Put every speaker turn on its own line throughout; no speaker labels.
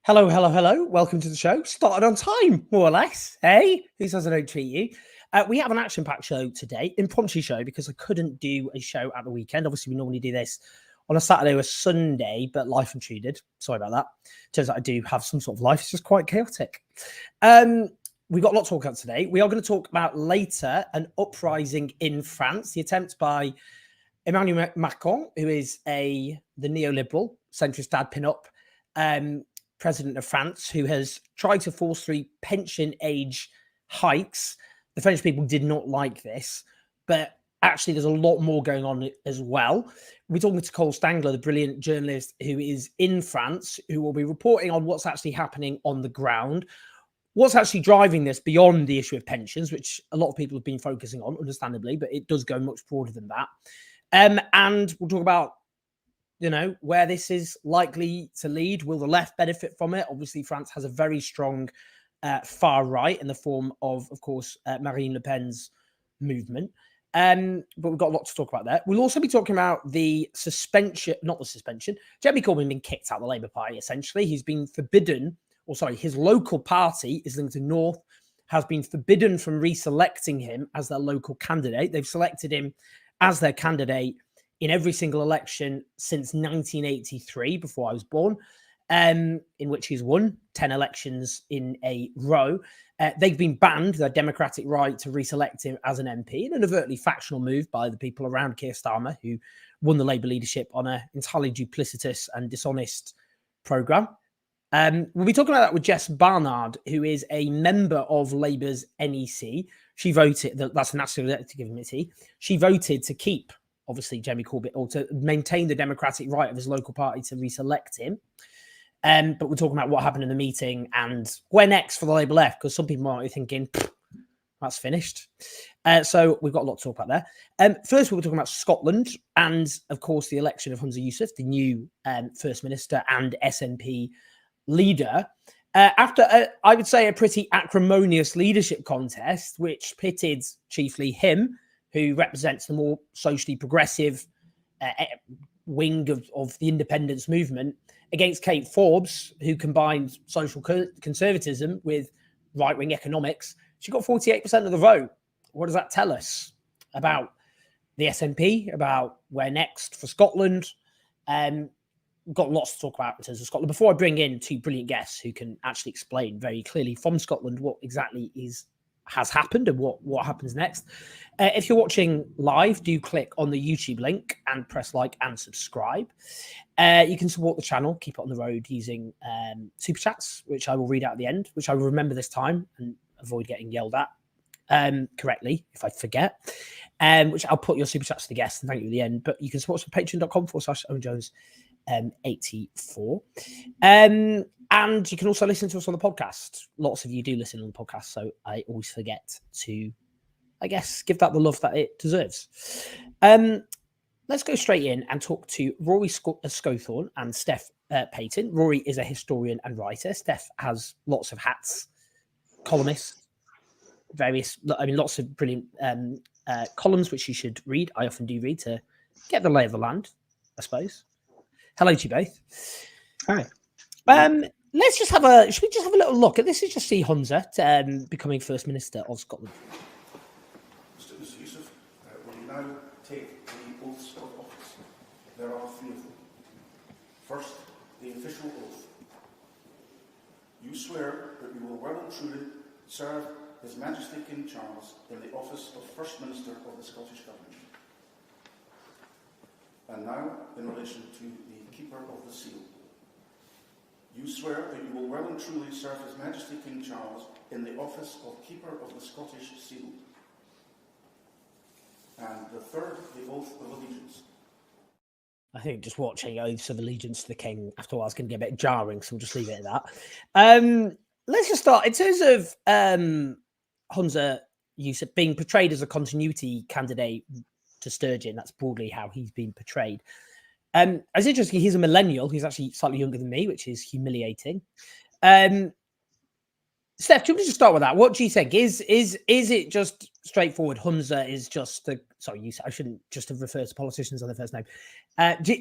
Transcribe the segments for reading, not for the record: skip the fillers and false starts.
Hello, hello, hello. Welcome to the show. Started on time, more or less. Hey, who says I don't treat you? We have an action-packed show today, impromptu show, because I couldn't do a show at the weekend. Obviously, we normally do this on a Saturday or a Sunday, but life intruded. Sorry about that. Turns out I do have some sort of life. It's just quite chaotic. We've got a lot to talk about today. We are going to talk about later an uprising in France, the attempt by Emmanuel Macron, who is the neoliberal centrist dad pin-up president of France, who has tried to force through pension age hikes. The French people did not like this, but actually there's a lot more going on as well. We're talking to Cole Stangler, the brilliant journalist who is in France, who will be reporting on what's actually happening on the ground, what's actually driving this beyond the issue of pensions, which a lot of people have been focusing on, understandably, but it does go much broader than that. And we'll talk about where this is likely to lead. Will the left benefit from it? Obviously, France has a very strong far right in the form of course, Marine Le Pen's movement. But we've got a lot to talk about there. We'll also be talking about the suspension, not the suspension. Jeremy Corbyn been kicked out of the Labour Party, essentially. He's been forbidden, his local party, Islington North, has been forbidden from reselecting him as their local candidate. They've selected him as their candidate in every single election since 1983, before I was born, in which he's won 10 elections in a row. They've been banned, their democratic right to reselect him as an MP, in an overtly factional move by the people around Keir Starmer, who won the Labour leadership on an entirely duplicitous and dishonest programme. We'll be talking about that with Jess Barnard, who is a member of Labour's NEC. She voted, that's the National Executive Committee. She voted to keep, obviously, Jeremy Corbyn, or to maintain the democratic right of his local party to reselect him. But we're talking about what happened in the meeting and where next for the Labour left, because some people might be thinking, that's finished. So we've got a lot to talk about there. First, we're talking about Scotland and, of course, the election of Humza Yousaf, the new First Minister and SNP leader. After, I would say, a pretty acrimonious leadership contest, which pitted chiefly him, who represents the more socially progressive wing of the independence movement, against Kate Forbes, who combined social conservatism with right-wing economics. She got 48% of the vote. What does that tell us about the SNP, about where next for Scotland? We've got lots to talk about in terms of Scotland. Before I bring in two brilliant guests who can actually explain very clearly from Scotland what exactly has happened and what happens next. If you're watching live, do click on the YouTube link and press like and subscribe. You can support the channel, keep it on the road using super chats, which I will read out at the end, which I will remember this time and avoid getting yelled at correctly if I forget, which I'll put your super chats to the guests and thank you at the end. But you can support us on patreon.com/OwenJones84. And you can also listen to us on the podcast. Lots of you do listen on the podcast, so I always forget to, I guess, give that the love that it deserves. Let's go straight in and talk to Rory Scowthorne and Steph Payton. Rory is a historian and writer. Steph has lots of hats, columnist, lots of brilliant columns, which you should read. I often do read to get the lay of the land, I suppose. Hello to you both.
Hi.
Should we just have a little look at this? Is just see Humza becoming First Minister of Scotland.
Mr. Yousaf, will you now take the oaths of office? There are three of them. First, the official oath. You swear that you will well and truly serve His Majesty King Charles in the office of First Minister of the Scottish Government. And now, in relation to the Keeper of the Seal. You swear that you will well and truly serve His Majesty King Charles in the office of Keeper of the Scottish Seal. And the third, the oath of allegiance.
I think just watching oaths of allegiance to the king after a while is going to get a bit jarring, so we'll just leave it at that. Let's just start in terms of Humza Yousaf being portrayed as a continuity candidate to Sturgeon. That's broadly how he's been portrayed. It's interesting, he's a millennial. He's actually slightly younger than me, which is humiliating. Steph, do you want to just start with that? What do you think? Is it just straightforward? Humza is just the... Sorry, I shouldn't just have referred to politicians on their first name.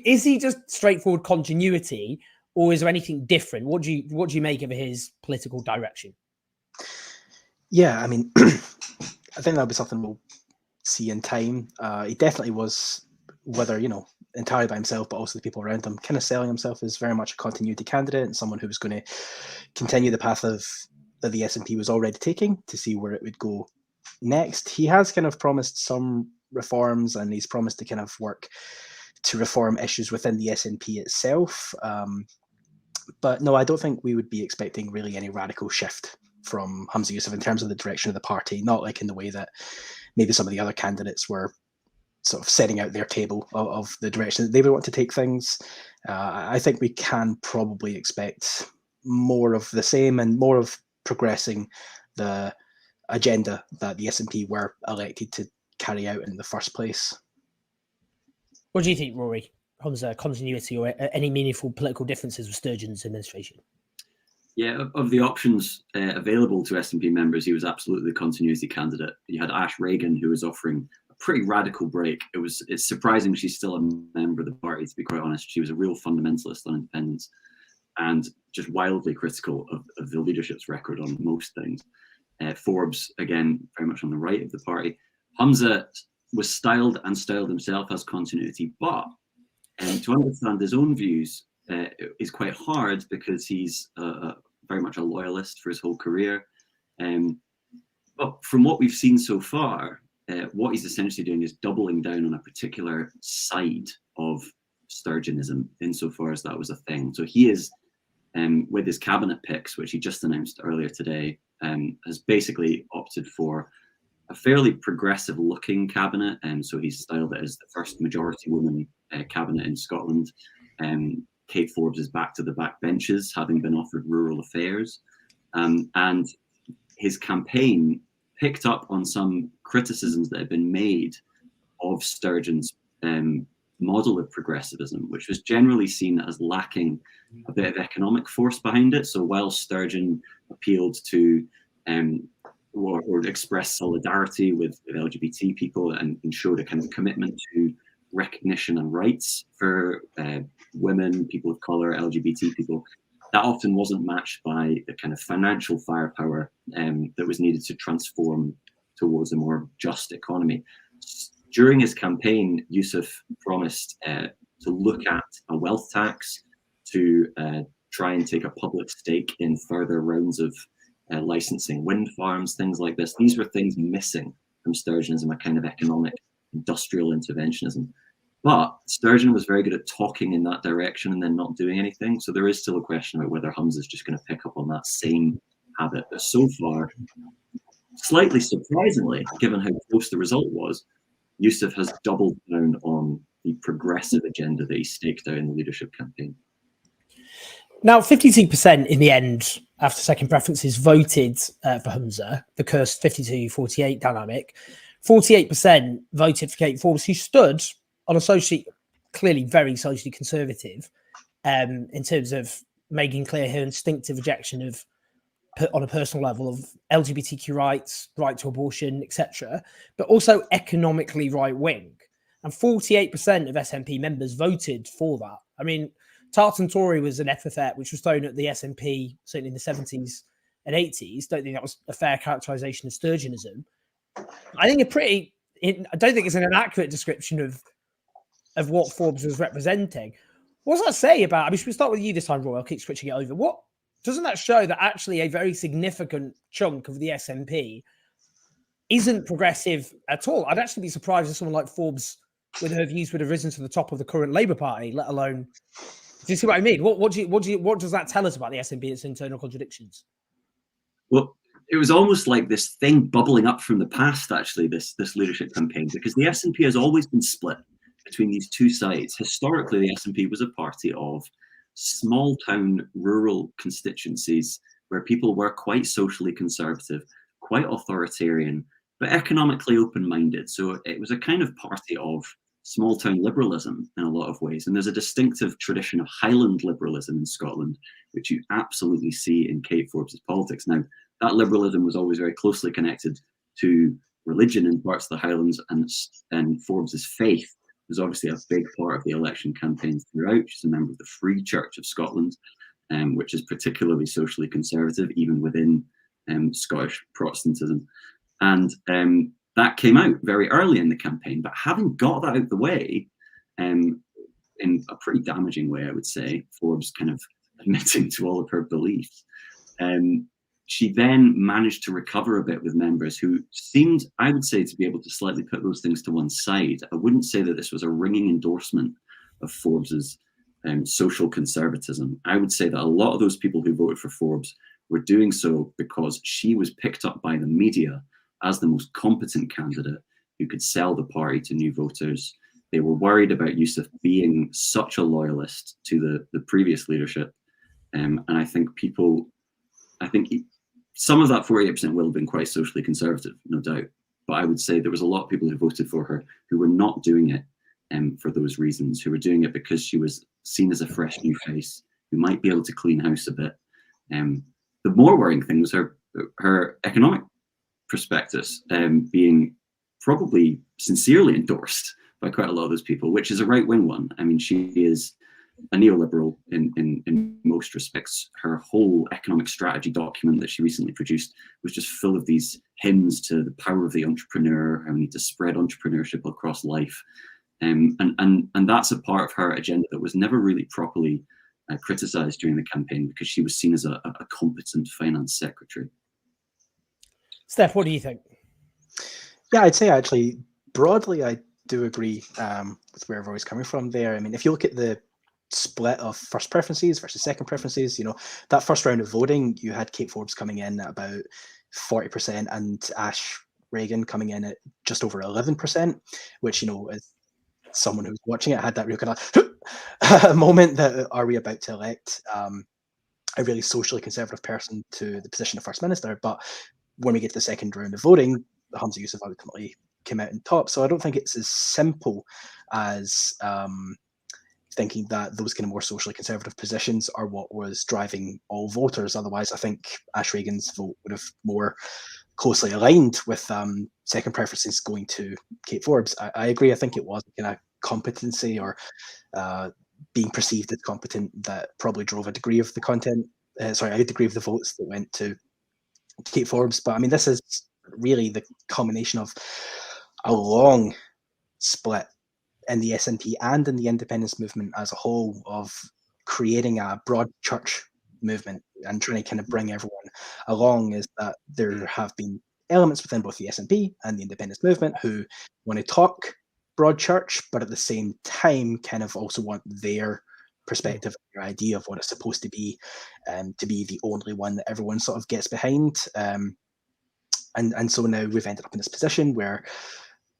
Is he just straightforward continuity, or is there anything different? What do you make of his political direction?
Yeah, I mean, I think that'll be something we'll see in time. He definitely was, whether, entirely by himself, but also the people around him, kind of selling himself as very much a continuity candidate and someone who was going to continue the path that the SNP was already taking, to see where it would go next. He has kind of promised some reforms, and he's promised to kind of work to reform issues within the SNP itself. But no, I don't think we would be expecting really any radical shift from Humza Yousaf in terms of the direction of the party, not like in the way that maybe some of the other candidates were sort of setting out their table of the direction that they would want to take things. I think we can probably expect more of the same and more of progressing the agenda that the SNP were elected to carry out in the first place.
What do you think, Rory? Humza, continuity or any meaningful political differences with Sturgeon's administration?
Yeah, of the options available to SNP members, he was absolutely the continuity candidate. You had Ash Regan, who was offering a pretty radical break. It's surprising she's still a member of the party, to be quite honest. She was a real fundamentalist on independence and just wildly critical of the leadership's record on most things. Forbes, again, very much on the right of the party. Humza was styled himself as continuity, but to understand his own views is quite hard, because he's very much a loyalist for his whole career. But from what we've seen so far, what he's essentially doing is doubling down on a particular side of Sturgeonism, insofar as that was a thing. So he is, with his cabinet picks, which he just announced earlier today, has basically opted for a fairly progressive looking cabinet. So he's styled it as the first majority woman cabinet in Scotland. Kate Forbes is back to the backbenches, having been offered rural affairs. And his campaign picked up on some criticisms that had been made of Sturgeon's model of progressivism, which was generally seen as lacking a bit of economic force behind it. So while Sturgeon appealed to or expressed solidarity with LGBT people and showed a kind of commitment to recognition and rights for women, people of color, LGBT people, that often wasn't matched by the kind of financial firepower that was needed to transform towards a more just economy. During his campaign, Yousaf promised to look at a wealth tax, to try and take a public stake in further rounds of licensing wind farms, things like this. These were things missing from Sturgeonism, a kind of economic industrial interventionism. But Sturgeon was very good at talking in that direction and then not doing anything. So there is still a question about whether Humza is just going to pick up on that same habit. But so far, slightly surprisingly, given how close the result was, Yousaf has doubled down on the progressive agenda that he staked out in the leadership campaign.
Now, 52% in the end, after second preferences, voted for Humza, the cursed 52-48 dynamic. 48% voted for Kate Forbes, who stood on a socially, clearly very socially conservative, in terms of making clear her instinctive rejection of, on a personal level, of LGBTQ rights, right to abortion, etc., but also economically right-wing. And 48% of SNP members voted for that. I mean, Tartan Tory was an epithet which was thrown at the SNP, certainly in the 70s and 80s. Don't think that was a fair characterization of Sturgeonism. I think I don't think it's an inaccurate description of what Forbes was representing. What does that say about, I mean, should we start with you this time, Roy? I'll keep switching it over. What doesn't that show that actually a very significant chunk of the SNP isn't progressive at all? I'd actually be surprised if someone like Forbes, with her views, would have risen to the top of the current Labour Party, let alone. Do you see what I mean? What does that tell us about the SNP, its internal contradictions?
Well, it was almost like this thing bubbling up from the past, actually, this leadership campaign, because the SNP has always been split between these two sides. Historically, the SNP was a party of small town rural constituencies where people were quite socially conservative, quite authoritarian, but economically open-minded. So it was a kind of party of small town liberalism in a lot of ways. And there's a distinctive tradition of Highland liberalism in Scotland, which you absolutely see in Kate Forbes' politics. Now, that liberalism was always very closely connected to religion in parts of the Highlands and Forbes' faith. was obviously a big part of the election campaigns throughout. She's a member of the Free Church of Scotland, which is particularly socially conservative, even within Scottish Protestantism. And that came out very early in the campaign. But having got that out of the way, in a pretty damaging way, I would say, Forbes kind of admitting to all of her beliefs, she then managed to recover a bit with members who seemed, I would say, to be able to slightly put those things to one side. I wouldn't say that this was a ringing endorsement of Forbes's social conservatism. I would say that a lot of those people who voted for Forbes were doing so because she was picked up by the media as the most competent candidate who could sell the party to new voters. They were worried about Yousaf being such a loyalist to the previous leadership. And I think some of that 48% will have been quite socially conservative, no doubt. But I would say there was a lot of people who voted for her who were not doing it for those reasons, who were doing it because she was seen as a fresh new face who might be able to clean house a bit. The more worrying thing was her economic prospectus being probably sincerely endorsed by quite a lot of those people, which is a right-wing one. I mean, she is a neoliberal in most respects. Her whole economic strategy document that she recently produced was just full of these hymns to the power of the entrepreneur, how we need to spread entrepreneurship across life. And that's a part of her agenda that was never really properly criticised during the campaign because she was seen as a competent finance secretary.
Steph, what do you think?
Yeah, I'd say actually, broadly, I do agree with where everybody's coming from there. I mean, if you look at the split of first preferences versus second preferences, that first round of voting, you had Kate Forbes coming in at about 40% and Ash Reagan coming in at just over 11%, which, as someone who's watching it, had that real kind of moment that, are we about to elect a really socially conservative person to the position of First Minister? But when we get to the second round of voting, Humza Yousaf ultimately came out on top. So I don't think it's as simple as thinking that those kind of more socially conservative positions are what was driving all voters. Otherwise, I think Ash Reagan's vote would have more closely aligned with second preferences going to Kate Forbes. I agree. I think it was kind of competency or being perceived as competent that probably drove a degree of the degree of the votes that went to Kate Forbes. But I mean, this is really the culmination of a long split in the SNP and in the independence movement as a whole, of creating a broad church movement and trying to kind of bring everyone along. Is that there have been elements within both the SNP and the independence movement who want to talk broad church, but at the same time kind of also want their perspective, their idea of what it's supposed to be the only one that everyone sort of gets behind. And so now we've ended up in this position where,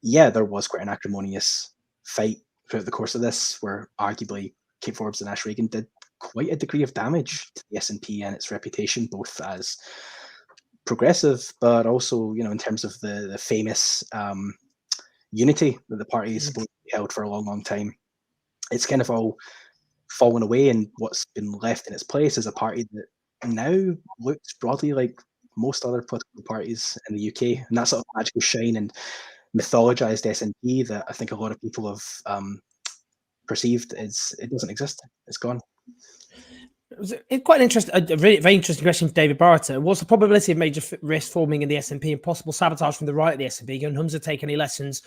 yeah, there was quite an acrimonious fight throughout the course of this, where arguably Kate Forbes and Ash Reagan did quite a degree of damage to the SNP and its reputation, both as progressive, but also, in terms of the famous unity that the party is supposed to be held for a long, long time. It's kind of all fallen away, and what's been left in its place is a party that now looks broadly like most other political parties in the UK, and that sort of magical shine and mythologized SNP that I think a lot of people have perceived it doesn't exist. It's gone.
It's quite a very interesting question for David Barter. What's the probability of major risk forming in the SNP and possible sabotage from the right of the SNP? Can Humza take any lessons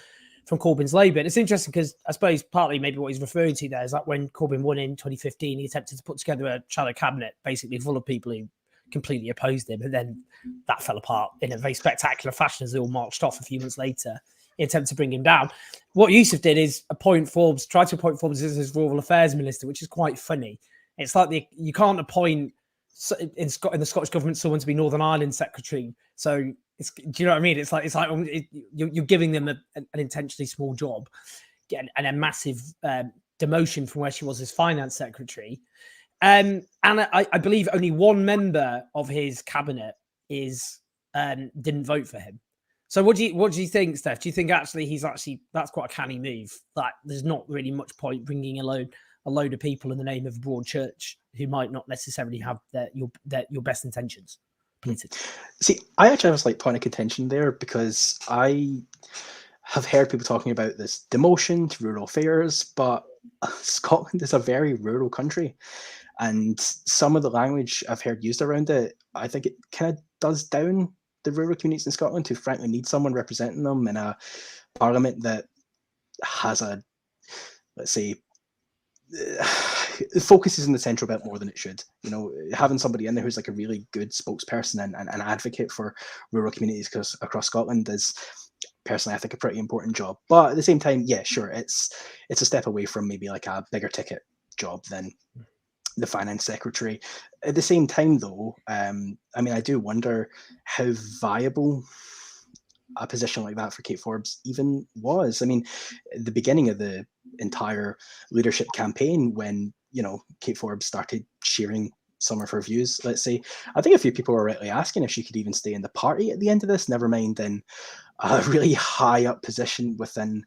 from Corbyn's Labour? And it's interesting because I suppose partly maybe what he's referring to there is that when Corbyn won in 2015, he attempted to put together a shadow cabinet basically full of people who completely opposed him, and then that fell apart in a very spectacular fashion as they all marched off a few months later in attempt to bring him down. What Yousaf did is try to appoint Forbes as his rural affairs minister, which is quite funny. It's like you can't appoint in the Scottish government someone to be Northern Ireland secretary. So do you know what I mean? It's like you're giving them an intentionally small job, and a massive demotion from where she was as finance secretary. And I believe only one member of his cabinet didn't vote for him. So what do you think, Steph? Do you think that's quite a canny move? That there's not really much point bringing a load of people in the name of a broad church who might not necessarily have your best intentions politically?
See, I actually have a slight point of contention there, because I have heard people talking about this demotion to rural affairs, but Scotland is a very rural country. And some of the language I've heard used around it, I think it kind of does down the rural communities in Scotland who frankly need someone representing them in a parliament that has a, let's say, it focuses in the central belt more than it should. You know, having somebody in there who's like a really good spokesperson and advocate for rural communities across Scotland is, personally, I think, a pretty important job. But at the same time, yeah, sure, it's a step away from maybe like a bigger ticket job than the finance secretary. At the same time, though, I mean, I do wonder how viable a position like that for Kate Forbes even was. I mean, at the beginning of the entire leadership campaign, when, you know, Kate Forbes started sharing some of her views, let's say, I think a few people were rightly asking if she could even stay in the party at the end of this, never mind in a really high up position within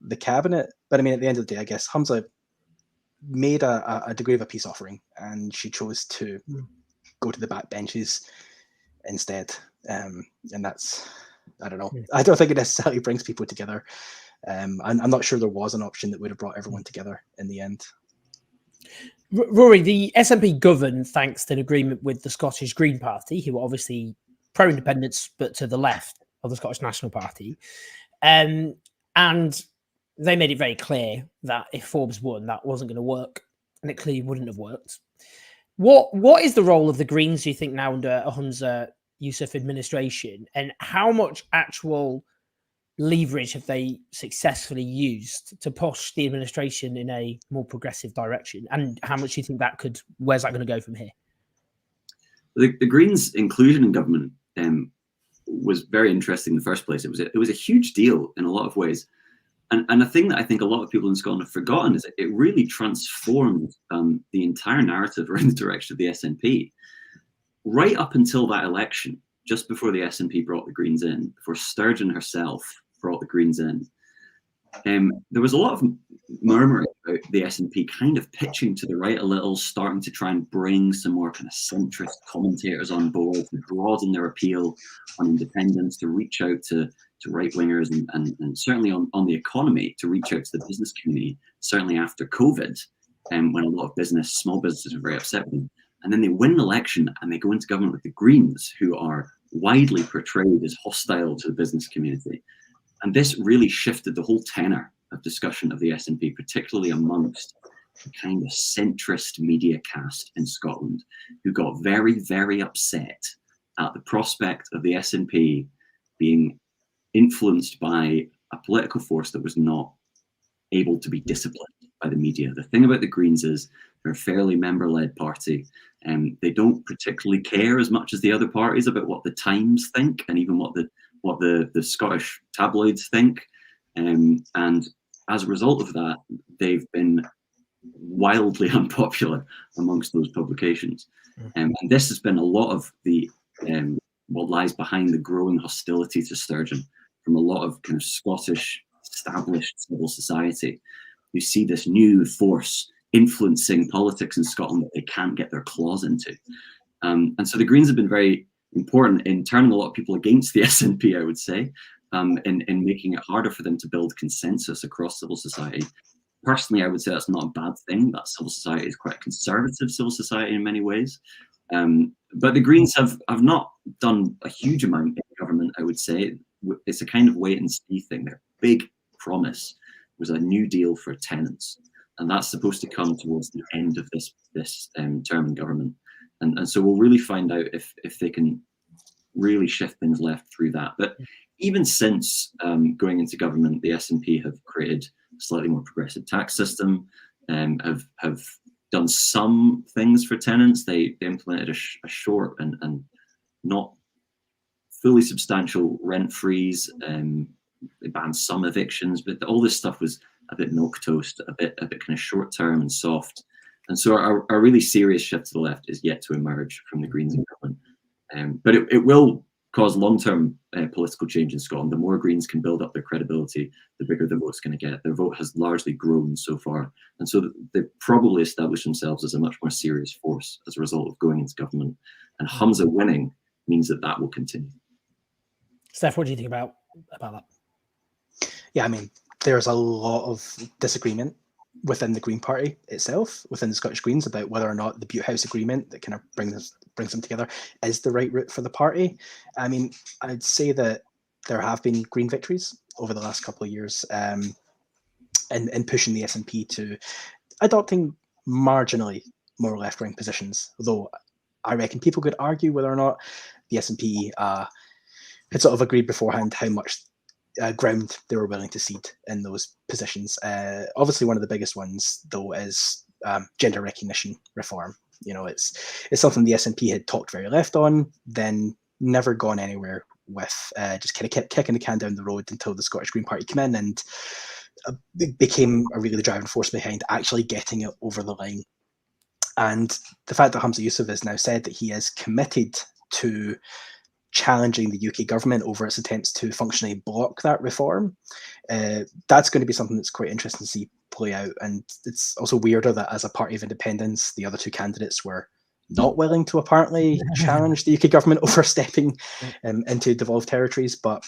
the cabinet. But I mean, at the end of the day, I guess Hamza made a degree of a peace offering, and she chose to go to the back benches instead. And that's, I don't know. I don't think it necessarily brings people together. I'm not sure there was an option that would have brought everyone together in the end.
Rory, the SNP governed thanks to an agreement with the Scottish Green Party, who are obviously pro-independence, but to the left of the Scottish National Party. And they made it very clear that if Forbes won, that wasn't going to work, and it clearly wouldn't have worked. What is the role of the Greens, do you think, now under a Humza Yousaf administration, and how much actual leverage have they successfully used to push the administration in a more progressive direction? And how much do you think that could, where's that going to go from here?
The Greens' inclusion in government was very interesting in the first place. It was a huge deal in a lot of ways. And a thing that I think a lot of people in Scotland have forgotten is that it really transformed the entire narrative around the direction of the SNP. Right up until that election, just before the SNP brought the Greens in, before Sturgeon herself brought the Greens in, there was a lot of murmuring about the SNP kind of pitching to the right a little, starting to try and bring some more kind of centrist commentators on board to broaden their appeal on independence, to reach out to right-wingers and certainly on the economy, to reach out to the business community, certainly after COVID, when a lot of small businesses were very upset with them. And then they win an election and they go into government with the Greens, who are widely portrayed as hostile to the business community. And this really shifted the whole tenor of discussion of the SNP, particularly amongst the kind of centrist media cast in Scotland, who got very, very upset at the prospect of the SNP being influenced by a political force that was not able to be disciplined by the media. The thing about the Greens is they're a fairly member-led party, and they don't particularly care as much as the other parties about what the Times think, and even what the Scottish tabloids think. And as a result of that, they've been wildly unpopular amongst those publications. And this has been a lot of the what lies behind the growing hostility to Sturgeon from a lot of kind of Scottish established civil society, who see this new force influencing politics in Scotland that they can't get their claws into. And so the Greens have been very important in turning a lot of people against the SNP, I would say, in making it harder for them to build consensus across civil society. Personally, I would say that's not a bad thing. That civil society is quite a conservative civil society in many ways. But the Greens have not done a huge amount in government, I would say. It's a kind of wait and see thing. Their big promise was a new deal for tenants, and that's supposed to come towards the end of this term in government. And so we'll really find out if they can really shift things left through that. But even since going into government, the SNP have created a slightly more progressive tax system, have done some things for tenants. They implemented a short and not fully substantial rent freeze. They banned some evictions, but all this stuff was a bit milquetoast, a bit kind of short term and soft. And so our really serious shift to the left is yet to emerge from the Greens in government. But it will cause long-term political change in Scotland. The more Greens can build up their credibility, the bigger the vote's going to get. Their vote has largely grown so far. And so they've probably established themselves as a much more serious force as a result of going into government. And Humza winning means that will continue.
Steph, what do you think about that?
Yeah, I mean, there's a lot of disagreement within the Green Party itself, within the Scottish Greens, about whether or not the Butte House Agreement that kind of brings them together is the right route for the party. I mean, I'd say that there have been Green victories over the last couple of years in pushing the SNP to adopting marginally more left-wing positions, although I reckon people could argue whether or not the SNP had sort of agreed beforehand how much ground they were willing to cede in those positions. Obviously, one of the biggest ones, though, is gender recognition reform. You know, it's something the SNP had talked very left on, then never gone anywhere with, just kind of kept kicking the can down the road until the Scottish Green Party came in and became a really the driving force behind actually getting it over the line. And the fact that Humza Yousaf has now said that he is committed to challenging the UK government over its attempts to functionally block that reform, that's going to be something that's quite interesting to see play out. And it's also weirder that as a party of independence, the other two candidates were not willing to apparently challenge the UK government overstepping into devolved territories. But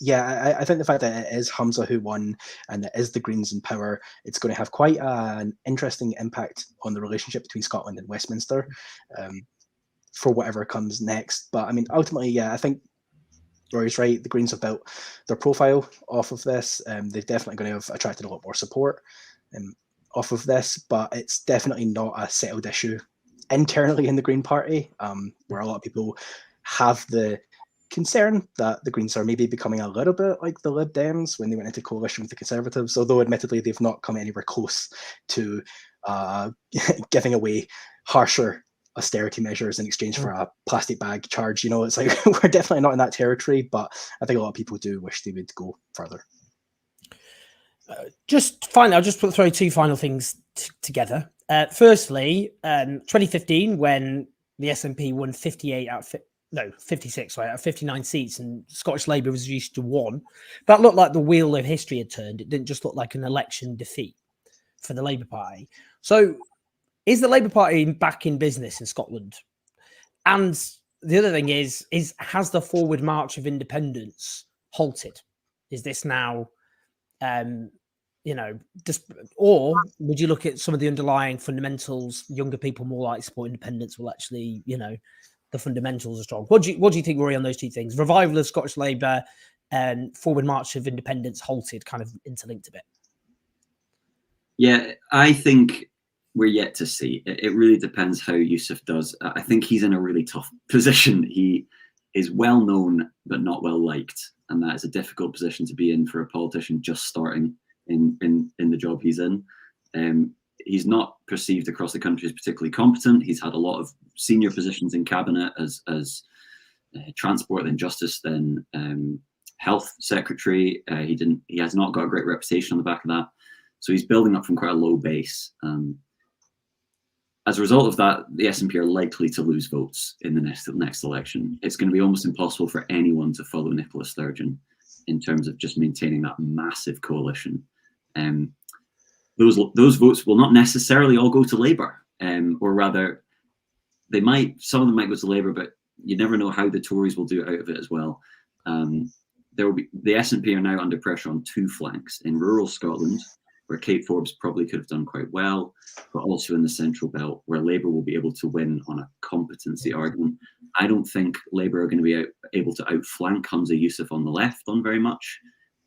yeah, I think the fact that it is Humza who won and it is the Greens in power, it's going to have quite an interesting impact on the relationship between Scotland and Westminster for whatever comes next. But I mean, ultimately, yeah, I think Rory's right. The Greens have built their profile off of this. They're definitely going to have attracted a lot more support off of this, but it's definitely not a settled issue internally in the Green Party, where a lot of people have the concern that the Greens are maybe becoming a little bit like the Lib Dems when they went into coalition with the Conservatives, although admittedly they've not come anywhere close to giving away harsher austerity measures in exchange for a plastic bag charge. You know, it's like we're definitely not in that territory, but I think a lot of people do wish they would go further.
Just finally, I'll just throw two final things together. Firstly, 2015, when the SNP won 56 out of 59 seats, and Scottish Labour was reduced to 1. That looked like the wheel of history had turned. It didn't just look like an election defeat for the Labour Party. So, is the Labour Party back in business in Scotland? And the other thing is has the forward march of independence halted? Is this now, or would you look at some of the underlying fundamentals? Younger people more likely to support independence will actually, the fundamentals are strong. What do you think, Rory, on those two things? Revival of Scottish Labour and forward march of independence halted, kind of interlinked a bit.
Yeah, I think we're yet to see. It really depends how Yousaf does. I think he's in a really tough position. He is well known but not well liked, and that is a difficult position to be in for a politician just starting in the job he's in. He's not perceived across the country as particularly competent. He's had a lot of senior positions in cabinet as transport, then justice, then health secretary. He has not got a great reputation on the back of that. So he's building up from quite a low base. As a result of that, the SNP are likely to lose votes in the next election. It's going to be almost impossible for anyone to follow Nicola Sturgeon in terms of just maintaining that massive coalition. Those votes will not necessarily all go to Labour, or rather, some of them might go to Labour, but you never know how the Tories will do out of it as well. The SNP are now under pressure on two flanks: in rural Scotland, where Kate Forbes probably could have done quite well, but also in the Central Belt, where Labour will be able to win on a competency argument. I don't think Labour are going to be able to outflank Humza Yousaf on the left on very much.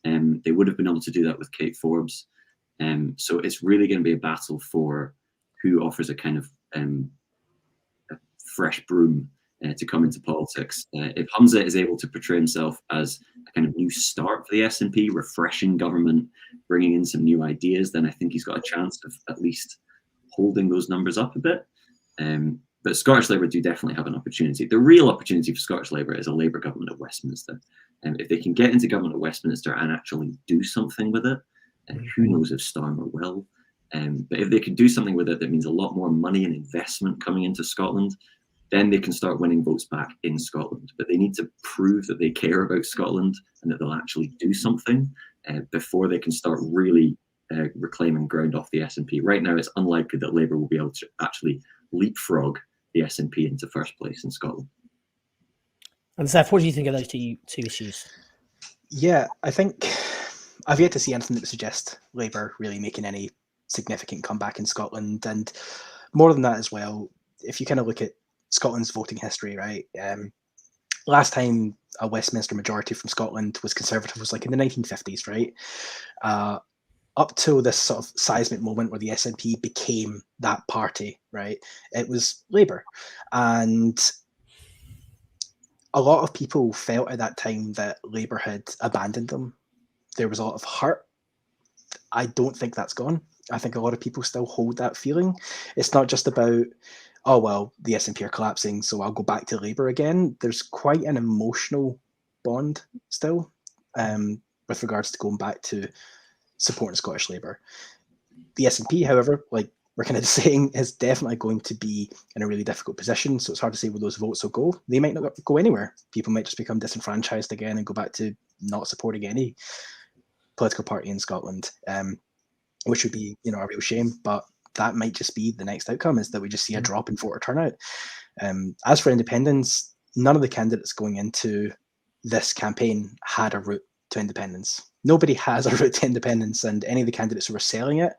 They would have been able to do that with Kate Forbes. So it's really going to be a battle for who offers a kind of a fresh broom to come into politics. If Humza is able to portray himself as a kind of new start for the SNP, refreshing government, bringing in some new ideas, then I think he's got a chance of at least holding those numbers up a bit. But Scottish Labour do definitely have an opportunity. The real opportunity for Scottish Labour is a Labour government at Westminster. If they can get into government at Westminster and actually do something with it, who knows if Starmer will. But if they can do something with it that means a lot more money and investment coming into Scotland, then they can start winning votes back in Scotland. But they need to prove that they care about Scotland and that they'll actually do something before they can start really reclaiming ground off the SNP. Right now, it's unlikely that Labour will be able to actually leapfrog the SNP into first place in Scotland.
And Seth, what do you think of those two issues?
Yeah, I think I've yet to see anything that would suggest Labour really making any significant comeback in Scotland. And more than that as well, if you kind of look at Scotland's voting history, right? Last time a Westminster majority from Scotland was Conservative was like in the 1950s, right? Up till this sort of seismic moment where the SNP became that party, right? It was Labour. And a lot of people felt at that time that Labour had abandoned them. There was a lot of hurt. I don't think that's gone. I think a lot of people still hold that feeling. It's not just about, oh, well, the SNP are collapsing, so I'll go back to Labour again. There's quite an emotional bond still with regards to going back to supporting Scottish Labour. The SNP, however, like we're kind of saying, is definitely going to be in a really difficult position. So it's hard to say where those votes will go. They might not go anywhere. People might just become disenfranchised again and go back to not supporting any political party in Scotland, which would be, a real shame. But that might just be the next outcome, is that we just see a drop in voter turnout. As for independence, none of the candidates going into this campaign had a route to independence. Nobody has a route to independence, and any of the candidates who were selling it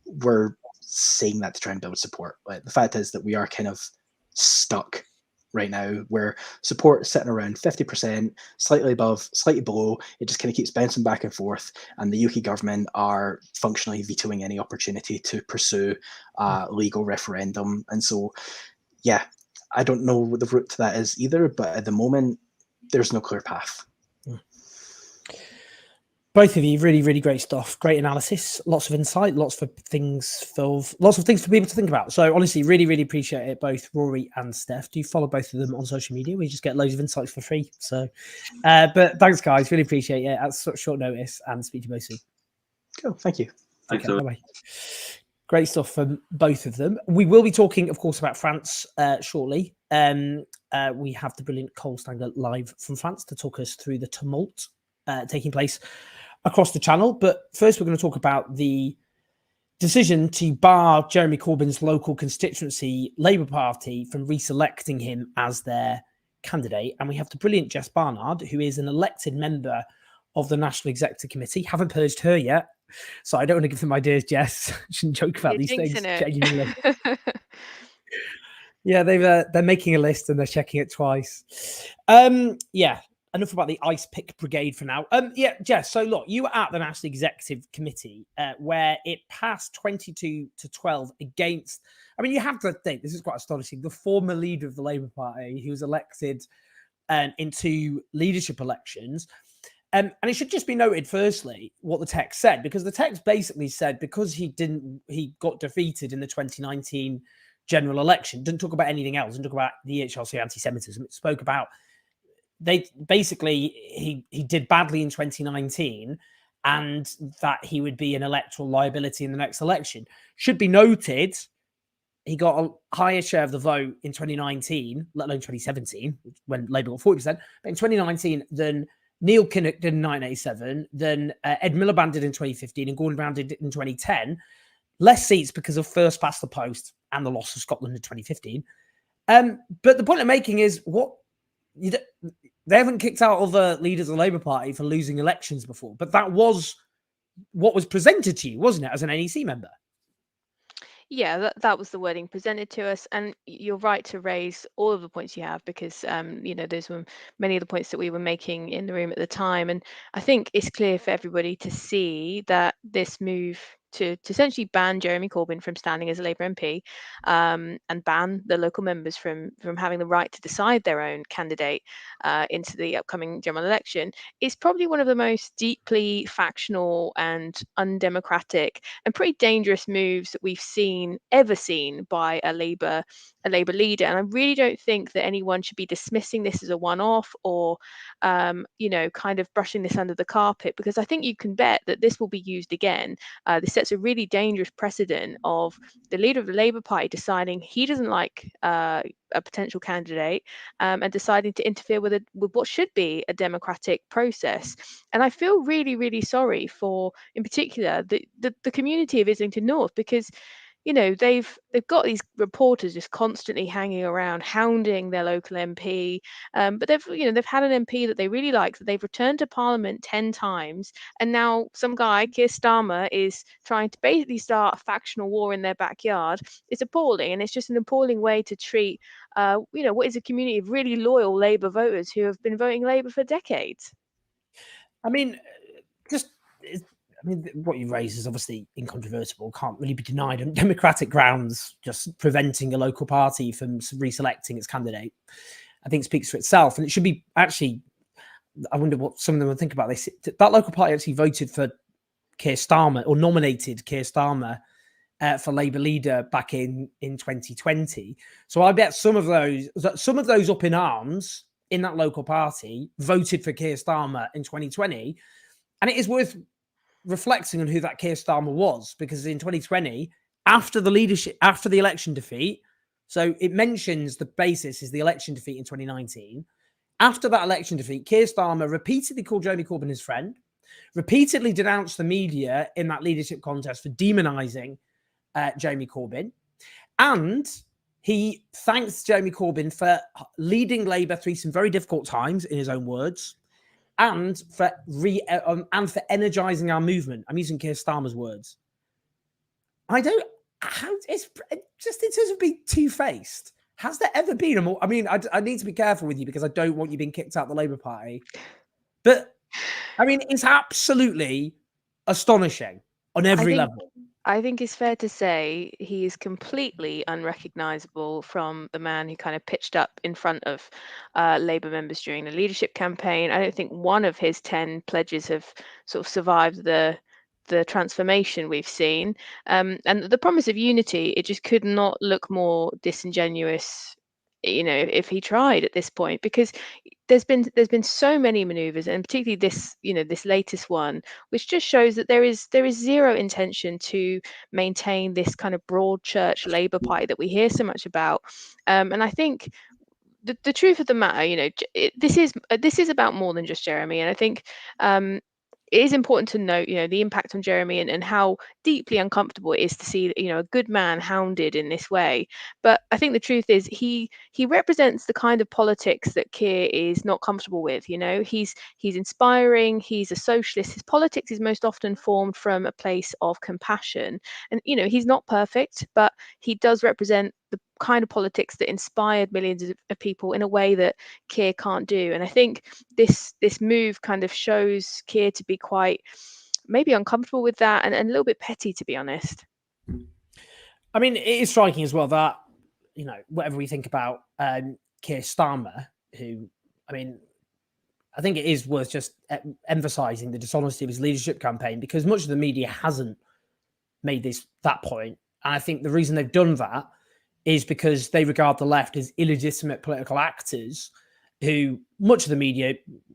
were saying that to try and build support. Like, the fact is that we are kind of stuck right now, where support is sitting around 50%, slightly above, slightly below. It just kind of keeps bouncing back and forth, and the UK government are functionally vetoing any opportunity to pursue a legal referendum. And so, yeah, I don't know what the route to that is either, but at the moment, there's no clear path.
Both of you, really, really great stuff. Great analysis, lots of insight, lots of things for people to think about. So honestly, really, really appreciate it, both Rory and Steph. Do you follow both of them on social media? We just get loads of insights for free. So, but thanks, guys. Really appreciate it at such short notice, and speak to you both soon.
Cool. Thank you.
Thanks.
Okay, bye-bye. Great stuff from both of them. We will be talking, of course, about France shortly. We have the brilliant Cole Stangler live from France to talk us through the tumult taking place across the channel. But first, we're going to talk about the decision to bar Jeremy Corbyn's local constituency Labour Party from reselecting him as their candidate. And we have the brilliant Jess Barnard, who is an elected member of the National Executive Committee. Haven't purged her yet, so I don't want to give them ideas, Jess. Shouldn't joke about these things. Genuinely. Yeah, they're making a list and they're checking it twice. Yeah. Enough about the ice pick brigade for now. Yeah, Jess, so look, you were at the National Executive Committee where it passed 22-12 against, I mean, you have to think, this is quite astonishing, the former leader of the Labour Party, who was elected in 2 leadership elections. And it should just be noted, firstly, what the text said, because the text basically said because he got defeated in the 2019 general election, didn't talk about anything else, didn't talk about the HRC anti-Semitism. It spoke about he did badly in 2019 and that he would be an electoral liability in the next election. Should be noted, he got a higher share of the vote in 2019, let alone 2017, when Labour got 40%, but in 2019 than Neil Kinnock did in 1987, than Ed Miliband did in 2015, and Gordon Brown did in 2010. Less seats because of first past the post and the loss of Scotland in 2015. But the point I'm making is they haven't kicked out other leaders of the Labour Party for losing elections before, but that was what was presented to you, wasn't it, as an NEC member?
Yeah, that was the wording presented to us, and you're right to raise all of the points you have, because those were many of the points that we were making in the room at the time. And I think it's clear for everybody to see that this move to essentially ban Jeremy Corbyn from standing as a Labour MP and ban the local members from having the right to decide their own candidate into the upcoming general election is probably one of the most deeply factional and undemocratic and pretty dangerous moves that we've ever seen by a Labour leader. And I really don't think that anyone should be dismissing this as a one-off or kind of brushing this under the carpet, because I think you can bet that this will be used again. This sets a really dangerous precedent of the leader of the Labour Party deciding he doesn't like a potential candidate and deciding to interfere with what should be a democratic process. And I feel really, really sorry for, in particular, the community of Islington North, because they've got these reporters just constantly hanging around, hounding their local MP. But they've had an MP that they really like, that they've returned to Parliament 10 times, and now some guy, Keir Starmer, is trying to basically start a factional war in their backyard. It's appalling, and it's just an appalling way to treat, what is a community of really loyal Labour voters who have been voting Labour for decades.
I mean, what you raise is obviously incontrovertible, can't really be denied on democratic grounds. Just preventing a local party from reselecting its candidate, I think, speaks for itself. And it should be actually, I wonder what some of them would think about this. That local party actually voted for Keir Starmer, or nominated Keir Starmer for Labour leader back in 2020. So I bet some of those up in arms in that local party voted for Keir Starmer in 2020. And it is worth reflecting on who that Keir Starmer was, because in 2020, after the election defeat, so it mentions the basis is the election defeat in 2019. After that election defeat, Keir Starmer repeatedly called Jeremy Corbyn his friend, repeatedly denounced the media in that leadership contest for demonising Jeremy Corbyn, and he thanks Jeremy Corbyn for leading Labour through some very difficult times, in his own words, and for energising our movement. I'm using Keir Starmer's words. It's just in terms of being two-faced. Has there ever been a more? I mean, I need to be careful with you because I don't want you being kicked out of the Labour Party. But I mean, it's absolutely astonishing on every level.
I think it's fair to say he is completely unrecognisable from the man who kind of pitched up in front of Labour members during the leadership campaign. I don't think one of his 10 pledges have sort of survived the transformation we've seen. And the promise of unity, it just could not look more disingenuous, if he tried at this point, because there's been so many maneuvers, and particularly this latest one, which just shows that there is zero intention to maintain this kind of broad church Labour Party that we hear so much about. And I think the truth of the matter, this is about more than just Jeremy. And I think it is important to note, the impact on Jeremy and how deeply uncomfortable it is to see, a good man hounded in this way. But I think the truth is he represents the kind of politics that Keir is not comfortable with. He's inspiring. He's a socialist. His politics is most often formed from a place of compassion. And, he's not perfect, but he does represent the kind of politics that inspired millions of people in a way that Keir can't do. And I think this move kind of shows Keir to be quite maybe uncomfortable with that and a little bit petty, to be honest.
I mean, it is striking as well that, whatever we think about Keir Starmer, who, I mean, I think it is worth just emphasising the dishonesty of his leadership campaign, because much of the media hasn't made that point. And I think the reason they've done that is because they regard the left as illegitimate political actors who much of the media,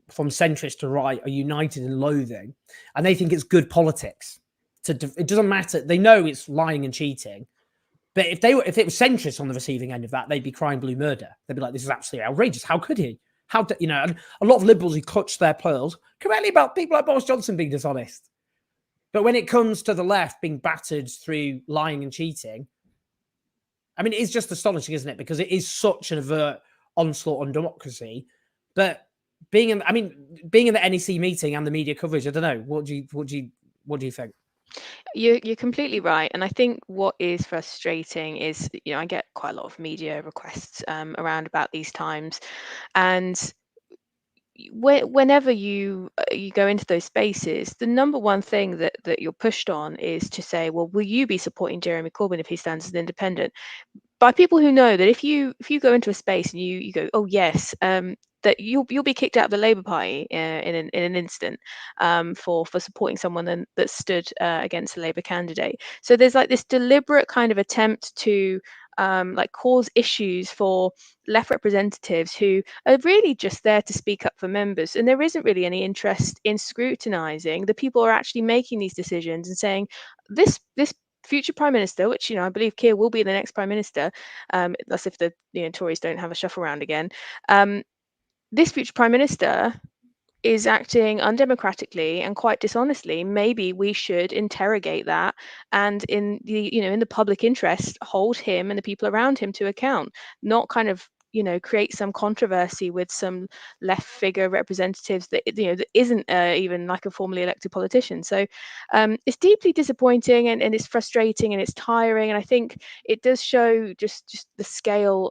from centrist to right, are united in loathing. And they think it's good politics. It doesn't matter. They know it's lying and cheating. But if it was centrists on the receiving end of that, they'd be crying blue murder. They'd be like, this is absolutely outrageous. How could he? And a lot of liberals who clutch their pearls correctly about people like Boris Johnson being dishonest. But when it comes to the left being battered through lying and cheating, I mean, it's just astonishing, isn't it? Because it is such an overt onslaught on democracy. But being in the NEC meeting and the media coverage, I don't know. What do you think?
You're completely right, and I think what is frustrating is, I get quite a lot of media requests around about these times, and whenever you go into those spaces, the number one thing that you're pushed on is to say, well, will you be supporting Jeremy Corbyn if he stands as an independent? By people who know that if you go into a space and you go, oh yes, that you'll be kicked out of the Labour Party in an instant for supporting someone that stood against a Labour candidate. So there's like this deliberate kind of attempt to cause issues for left representatives who are really just there to speak up for members, and there isn't really any interest in scrutinising the people who are actually making these decisions and saying this future Prime Minister, which I believe Keir will be the next Prime Minister, that's if the Tories don't have a shuffle round again. This future Prime Minister is acting undemocratically and quite dishonestly, maybe we should interrogate that, and in the in the public interest, hold him and the people around him to account, not kind of create some controversy with some left figure representatives that that isn't even like a formally elected politician. So it's deeply disappointing, and it's frustrating, and it's tiring, and I think it does show just the scale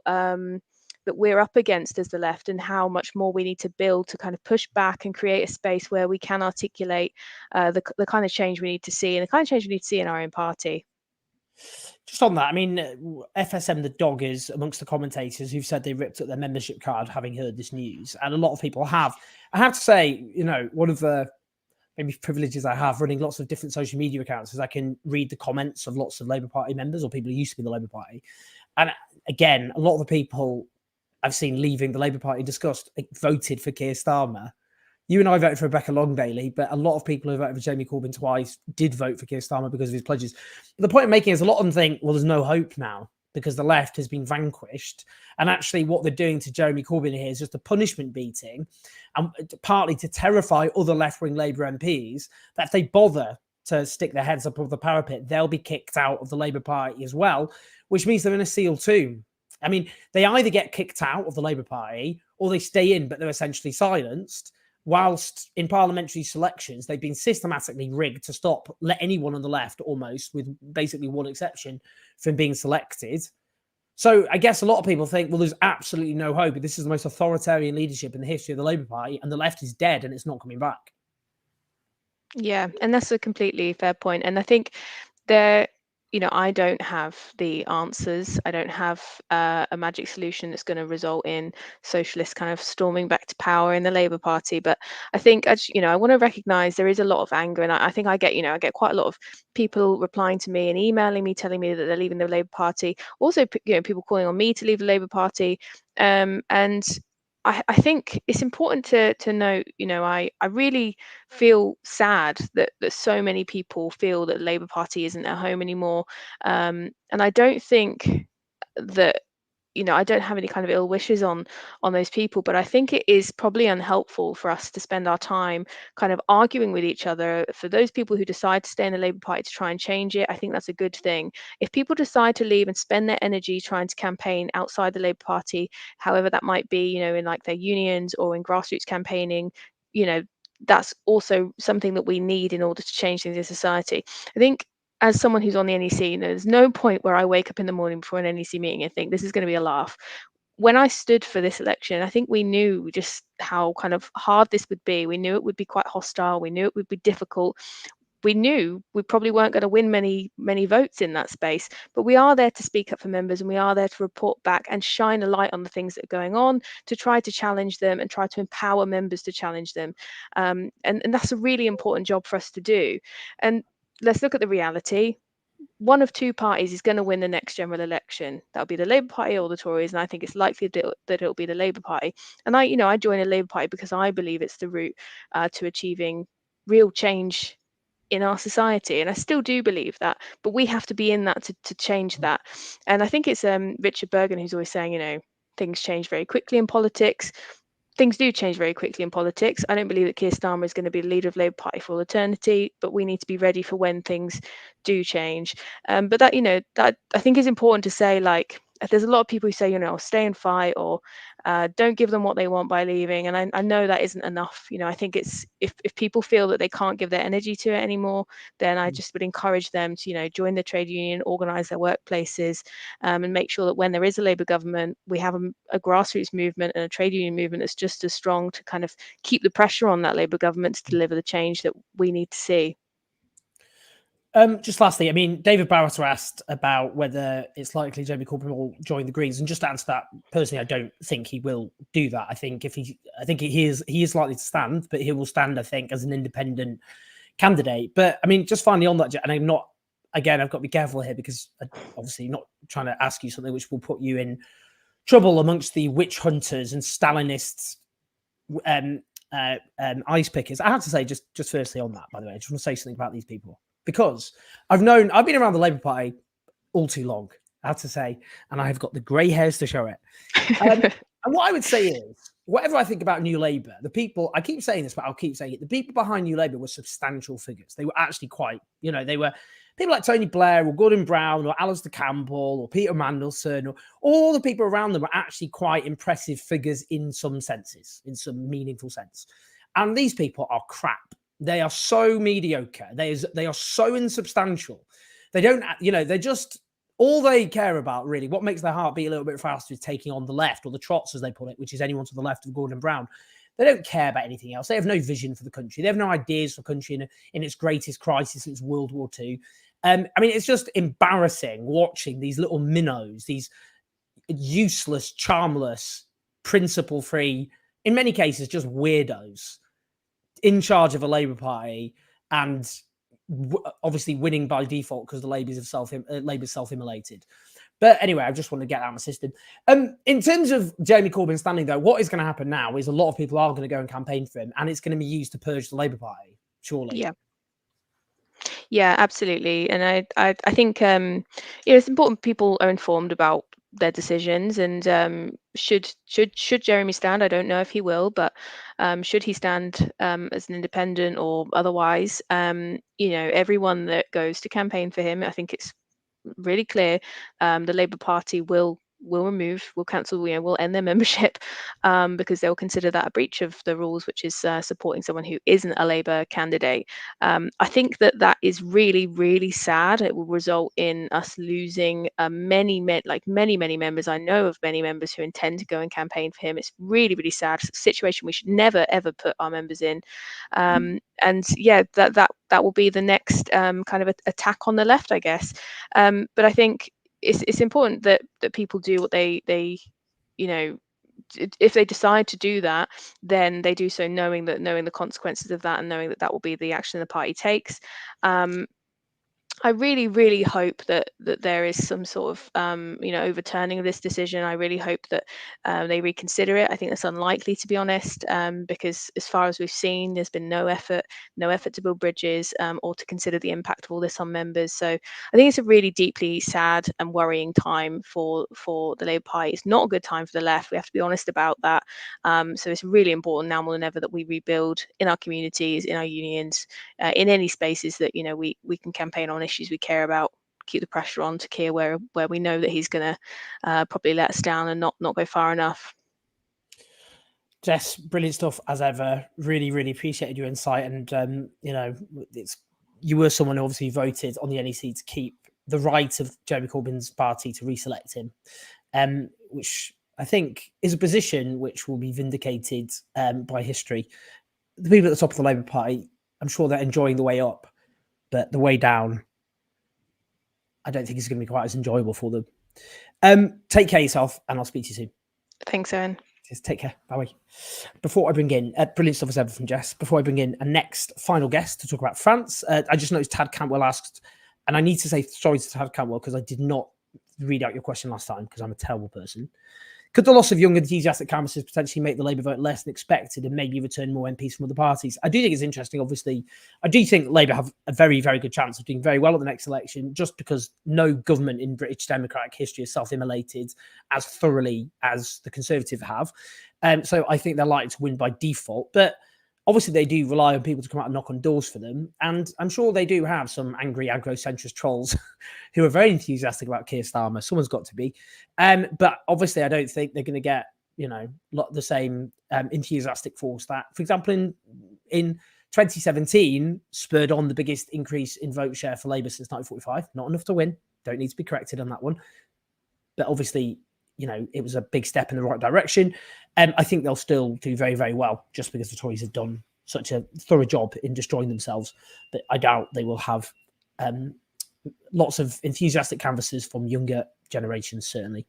that we're up against as the left, and how much more we need to build to kind of push back and create a space where we can articulate the kind of change we need to see, and the kind of change we need to see in our own party.
Just on that, I mean, FSM the dog is amongst the commentators who've said they ripped up their membership card having heard this news, and a lot of people have. I have to say, one of the maybe privileges I have running lots of different social media accounts is I can read the comments of lots of Labour Party members or people who used to be in the Labour Party, and again, a lot of the people I've seen leaving the Labour Party discussed voted for Keir Starmer. You and I voted for Rebecca Long-Bailey, but a lot of people who voted for Jeremy Corbyn twice did vote for Keir Starmer because of his pledges. But the point I'm making is a lot of them think, well, there's no hope now because the left has been vanquished. And actually what they're doing to Jeremy Corbyn here is just a punishment beating, and partly to terrify other left-wing Labour MPs that if they bother to stick their heads up over the parapet, they'll be kicked out of the Labour Party as well, which means they're in a sealed tomb. I mean, they either get kicked out of the Labour Party or they stay in, but they're essentially silenced. Whilst in parliamentary selections, they've been systematically rigged to stop anyone on the left, almost, with basically one exception, from being selected. So I guess a lot of people think, well, there's absolutely no hope. This is the most authoritarian leadership in the history of the Labour Party, and the left is dead and it's not coming back.
Yeah, and that's a completely fair point. And I think I don't have the answers. I don't have a magic solution that's going to result in socialists kind of storming back to power in the Labour Party. But I think, I want to recognise there is a lot of anger, and I think I get quite a lot of people replying to me and emailing me, telling me that they're leaving the Labour Party. Also, people calling on me to leave the Labour Party, and I think it's important to note, I really feel sad that so many people feel that the Labour Party isn't their home anymore. And I don't think that, I don't have any kind of ill wishes on those people, but I think it is probably unhelpful for us to spend our time kind of arguing with each other. For those people who decide to stay in the Labour Party to try and change it, I think that's a good thing. If people decide to leave and spend their energy trying to campaign outside the Labour Party, however that might be, in like their unions or in grassroots campaigning, that's also something that we need in order to change things in society. I think, as someone who's on the NEC, there's no point where I wake up in the morning before an NEC meeting and think this is going to be a laugh. When I stood for this election, I think we knew just how kind of hard this would be. We knew it would be quite hostile. We knew it would be difficult. We knew we probably weren't going to win many votes in that space, but we are there to speak up for members, and we are there to report back and shine a light on the things that are going on, to try to challenge them and try to empower members to challenge them. And that's a really important job for us to do. And let's look at the reality. One of two parties is going to win the next general election. That'll be the Labour Party or the Tories, and I think it's likely that it'll be the Labour Party. And I joined the Labour Party because I believe it's the route to achieving real change in our society, and I still do believe that. But we have to be in that to change that. And I think it's Richard Bergen who's always saying, things change very quickly in politics. Things do change very quickly in politics. I don't believe that Keir Starmer is going to be the leader of Labour Party for all eternity, but we need to be ready for when things do change. But that I think is important to say. Like, there's a lot of people who say, stay and fight, or don't give them what they want by leaving. And I know that isn't enough. I think it's if people feel that they can't give their energy to it anymore, then I just would encourage them to, join the trade union, organise their workplaces, and make sure that when there is a Labour government, we have a grassroots movement and a trade union movement that's just as strong to kind of keep the pressure on that Labour government to deliver the change that we need to see.
Just lastly, I mean, David Barrett asked about whether it's likely Jeremy Corbyn will join the Greens, and just to answer that, personally, I don't think he will do that. I think he is likely to stand, but he will stand, I think, as an independent candidate. But I mean, just finally on that, and I've got to be careful here because I'm obviously not trying to ask you something which will put you in trouble amongst the witch hunters and Stalinists, ice pickers. I have to say, just firstly on that, by the way, I just want to say something about these people. Because I've been around the Labour Party all too long, I have to say, and I have got the grey hairs to show it. And what I would say is, whatever I think about New Labour, the people, I keep saying this, but I'll keep saying it. The people behind New Labour were substantial figures. They were actually quite, they were people like Tony Blair or Gordon Brown or Alistair Campbell or Peter Mandelson, or all the people around them were actually quite impressive figures in some senses, in some meaningful sense. And these people are crap. They are so mediocre. They are so insubstantial. They don't, they're just, all they care about, really, what makes their heart beat a little bit faster is taking on the left, or the Trots, as they put it, which is anyone to the left of Gordon Brown. They don't care about anything else. They have no vision for the country. They have no ideas for the country in its greatest crisis since World War II. It's just embarrassing watching these little minnows, these useless, charmless, principle-free, in many cases, just weirdos in charge of a Labour Party, and obviously winning by default because the Labour's self-immolated. But anyway, I just want to get out of my system. In terms of Jeremy Corbyn standing, though, what is going to happen now is a lot of people are going to go and campaign for him, and it's going to be used to purge the Labour Party, surely.
Yeah, absolutely. And I think it's important people are informed about their decisions, and should Jeremy stand, I don't know if he will, but should he stand as an independent or otherwise, everyone that goes to campaign for him, I think it's really clear the Labour Party will cancel, will end their membership because they'll consider that a breach of the rules, which is supporting someone who isn't a Labour candidate. I think that is really, really sad. It will result in us losing many members. I know of many members who intend to go and campaign for him. It's really, really sad. It's a situation we should never, ever put our members in. And yeah, that will be the next kind of attack on the left, I guess. But I think it's important that people do what they if they decide to do that, then they do so knowing the consequences of that, and knowing that will be the action the party takes. I really, really hope that there is some sort of overturning of this decision. I really hope that they reconsider it. I think that's unlikely, to be honest, because as far as we've seen, there's been no effort to build bridges or to consider the impact of all this on members. So I think it's a really deeply sad and worrying time for the Labour Party. It's not a good time for the left. We have to be honest about that. So it's really important now more than ever that we rebuild in our communities, in our unions, in any spaces that we can campaign on issues we care about, keep the pressure on to Keir where we know that he's going to probably let us down and not go far enough.
Jess, brilliant stuff as ever. Really, really appreciated your insight, and you were someone who obviously voted on the NEC to keep the right of Jeremy Corbyn's party to reselect him, which I think is a position which will be vindicated by history. The people at the top of the Labour Party, I'm sure they're enjoying the way up, but the way down, I don't think it's going to be quite as enjoyable for them. Take care of yourself, and I'll speak to you soon.
Thanks, Owen.
Just take care. Bye. Before I bring in, brilliant stuff as ever from Jess. Before I bring in a next final guest to talk about France, I just noticed Tad Cantwell asked, and I need to say sorry to Tad Cantwell because I did not read out your question last time because I'm a terrible person. Could the loss of young enthusiastic canvassers potentially make the Labour vote less than expected and maybe return more MPs from other parties? I do think it's interesting. Obviously, I do think Labour have a very, very good chance of doing very well at the next election, just because no government in British democratic history has self-immolated as thoroughly as the Conservative have. So I think they're likely to win by default. But obviously, they do rely on people to come out and knock on doors for them. And I'm sure they do have some angry agro-centrist trolls who are very enthusiastic about Keir Starmer. Someone's got to be. But obviously, I don't think they're going to get, the same enthusiastic force that, for example, in 2017, spurred on the biggest increase in vote share for Labour since 1945. Not enough to win. Don't need to be corrected on that one. But obviously, it was a big step in the right direction. I think they'll still do very, very well just because the Tories have done such a thorough job in destroying themselves. But I doubt they will have lots of enthusiastic canvassers from younger generations, certainly.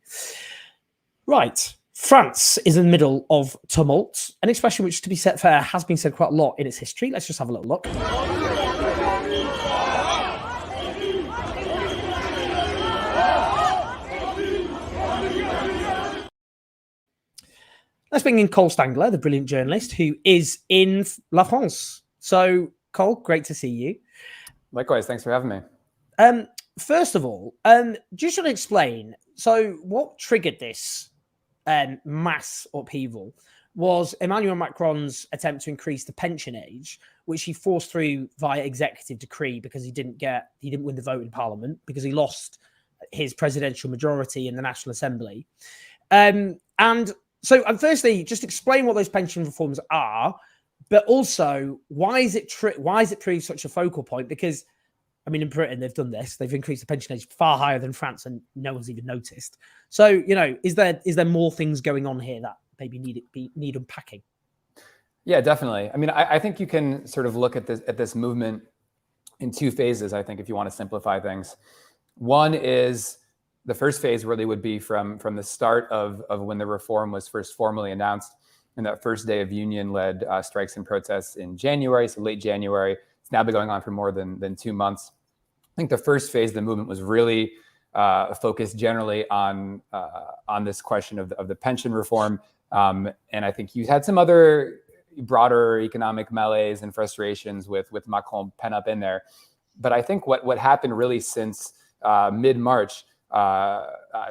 Right. France is in the middle of tumult, an expression which, to be set fair, has been said quite a lot in its history. Let's just have a little look. Let's bring in Cole Stangler, the brilliant journalist who is in La France. So, Cole, great to see you.
Likewise, thanks for having me.
First of all, just to explain, so what triggered this mass upheaval was Emmanuel Macron's attempt to increase the pension age, which he forced through via executive decree because he didn't win the vote in Parliament because he lost his presidential majority in the National Assembly. And firstly, just explain what those pension reforms are, but also why is it proved such a focal point? Because I mean, in Britain, they've done this. They've increased the pension age far higher than France, and no one's even noticed. So, is there more things going on here that maybe need unpacking?
Yeah, definitely. I mean, I think you can sort of look at this movement in two phases, I think, if you want to simplify things. One is the first phase really would be from the start of when the reform was first formally announced, and that first day of union-led strikes and protests in January, so late January. It's now been going on for more than 2 months. I think the first phase of the movement was really focused generally on this question of the pension reform. And I think you had some other broader economic malaise and frustrations with Macron pent up in there. But I think what happened really since mid-March,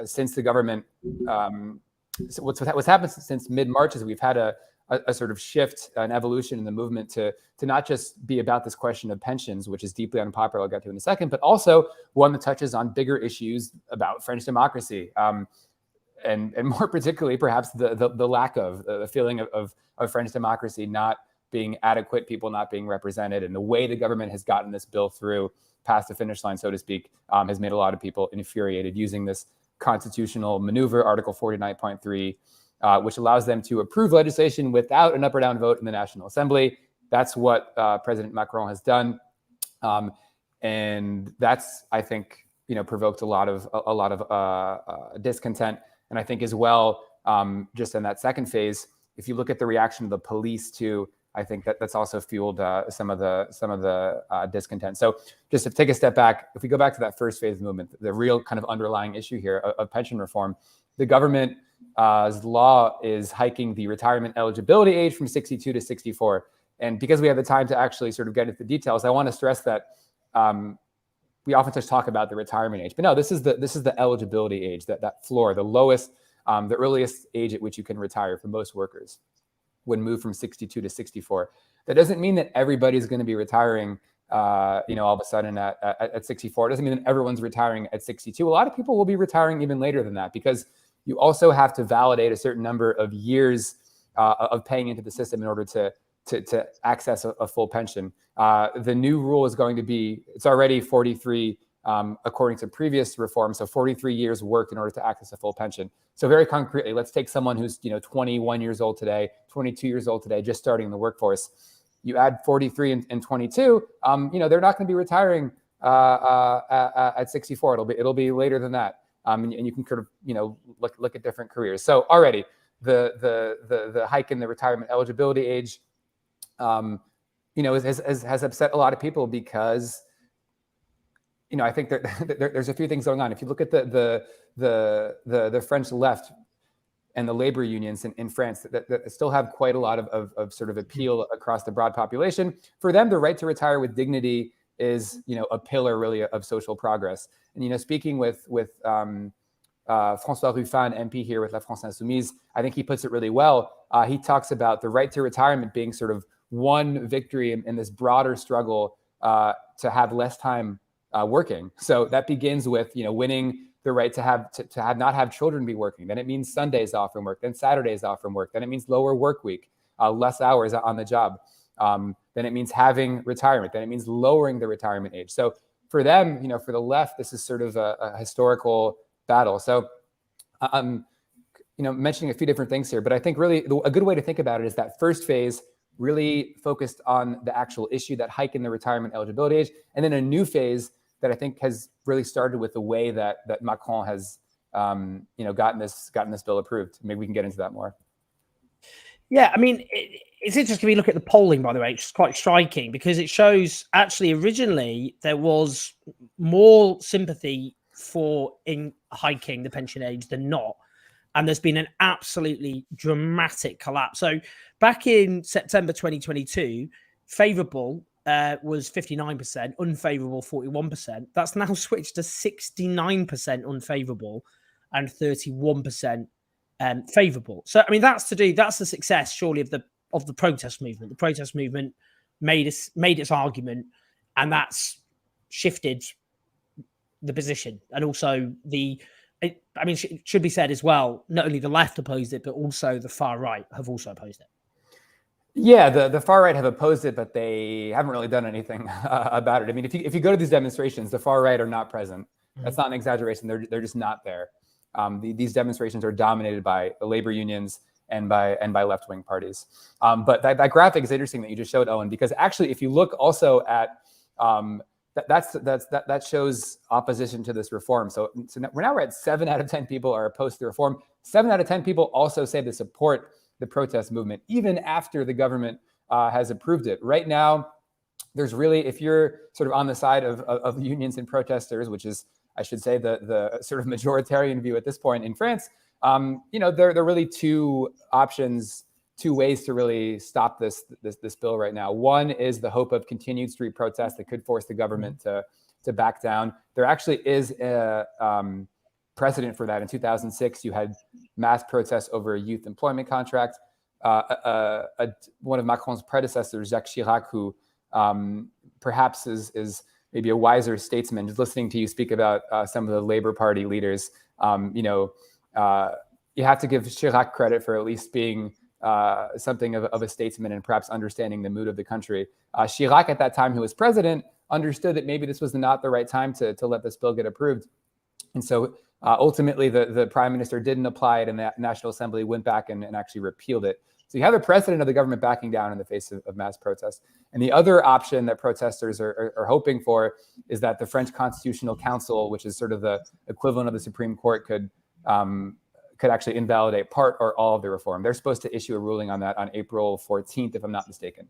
since the government, what's happened since mid-March is we've had a sort of shift, an evolution in the movement to not just be about this question of pensions, which is deeply unpopular, I'll get to in a second, but also one that touches on bigger issues about French democracy. And more particularly, perhaps the lack of the feeling of French democracy not being adequate, people not being represented, and the way the government has gotten this bill through past the finish line, so to speak, has made a lot of people infuriated using this constitutional maneuver, Article 49.3, which allows them to approve legislation without an up or down vote in the National Assembly. That's what President Macron has done, and that's, I think, provoked a lot of discontent. And I think as well, just in that second phase, if you look at the reaction of the police too, I think that's also fueled some of the discontent. So just to take a step back, if we go back to that first phase of the movement, the real kind of underlying issue here of pension reform, the government's law is hiking the retirement eligibility age from 62 to 64. And because we have the time to actually sort of get into the details, I want to stress that we often just talk about the retirement age, but no, this is the eligibility age, that floor, the lowest, the earliest age at which you can retire for most workers would move from 62 to 64. That doesn't mean that everybody's going to be retiring, all of a sudden at 64. It doesn't mean that everyone's retiring at 62. A lot of people will be retiring even later than that because you also have to validate a certain number of years of paying into the system in order to access a full pension. The new rule is going to be, it's already 43 according to previous reforms, so 43 years worked in order to access a full pension. So very concretely, let's take someone who's 21 years old today, 22 years old today, just starting in the workforce. You add 43 and 22, they're not going to be retiring at 64. It'll be later than that, and you can sort of look at different careers. So already the hike in the retirement eligibility age, has upset a lot of people because, I think there's a few things going on. If you look at the French left and the labor unions in France that still have quite a lot of sort of appeal across the broad population, for them, the right to retire with dignity is, a pillar really of social progress. And, speaking with François Ruffin, MP here with La France Insoumise, I think he puts it really well. He talks about the right to retirement being sort of one victory in this broader struggle to have less time working. So that begins with, winning the right to not have children be working. Then it means Sundays off from work, then Saturdays off from work. Then it means lower work week, less hours on the job. Then it means having retirement. Then it means lowering the retirement age. So for them, for the left, this is sort of a historical battle. So I'm, mentioning a few different things here, but I think really a good way to think about it is that first phase really focused on the actual issue, that hike in the retirement eligibility age, and then a new phase that I think has really started with the way that Macron has, gotten this bill approved. Maybe we can get into that more.
Yeah, I mean, it's interesting when you look at the polling, by the way. It's quite striking because it shows actually originally there was more sympathy for hiking the pension age than not. And there's been an absolutely dramatic collapse. So back in September 2022, favourable was 59%, unfavourable 41%. That's now switched to 69% unfavourable and 31% favourable. So I mean, that's the success surely of the protest movement. The protest movement made its argument, and that's shifted the position. And also it should be said as well, not only the left opposed it, but also the far right have also opposed it.
Yeah, the far right have opposed it, but they haven't really done anything about it. I mean, if you go to these demonstrations, the far right are not present. That's not an exaggeration. They're just not there. These demonstrations are dominated by the labor unions and by left-wing parties. But that graphic is interesting that you just showed, Owen, because actually, if you look also at that shows opposition to this reform. So we're at 7 out of 10 people are opposed to the reform. 7 out of 10 people also say they support the protest movement, even after the government has approved it. Right now, there's really, if you're sort of on the side of unions and protesters, which is, I should say, the sort of majoritarian view at this point in France, there are really two options, two ways to really stop this bill right now. One is the hope of continued street protests that could force the government to back down. There actually is a precedent for that. In 2006, you had mass protests over a youth employment contract. One of Macron's predecessors, Jacques Chirac, who perhaps is maybe a wiser statesman, just listening to you speak about some of the Labour Party leaders, you have to give Chirac credit for at least being something of a statesman and perhaps understanding the mood of the country. Chirac, at that time, who was president, understood that maybe this was not the right time to let this bill get approved. And so ultimately, the prime minister didn't apply it, and the National Assembly went back and actually repealed it. So you have a precedent of the government backing down in the face of mass protests. And the other option that protesters are hoping for is that the French Constitutional Council, which is sort of the equivalent of the Supreme Court, could actually invalidate part or all of the reform. They're supposed to issue a ruling on that on April 14th, if I'm not mistaken.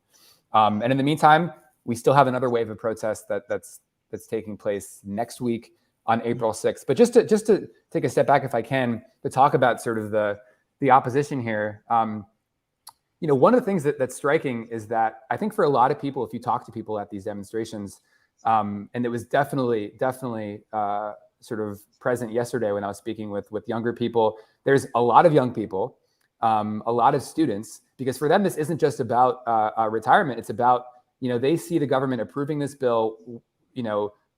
And in the meantime, we still have another wave of protests that's taking place next week on April 6th. But just to take a step back, if I can, to talk about sort of the opposition here. One of the things that's striking is that I think for a lot of people, if you talk to people at these demonstrations, and it was definitely sort of present yesterday when I was speaking with younger people, there's a lot of young people, a lot of students, because for them, this isn't just about retirement. It's about, they see the government approving this bill,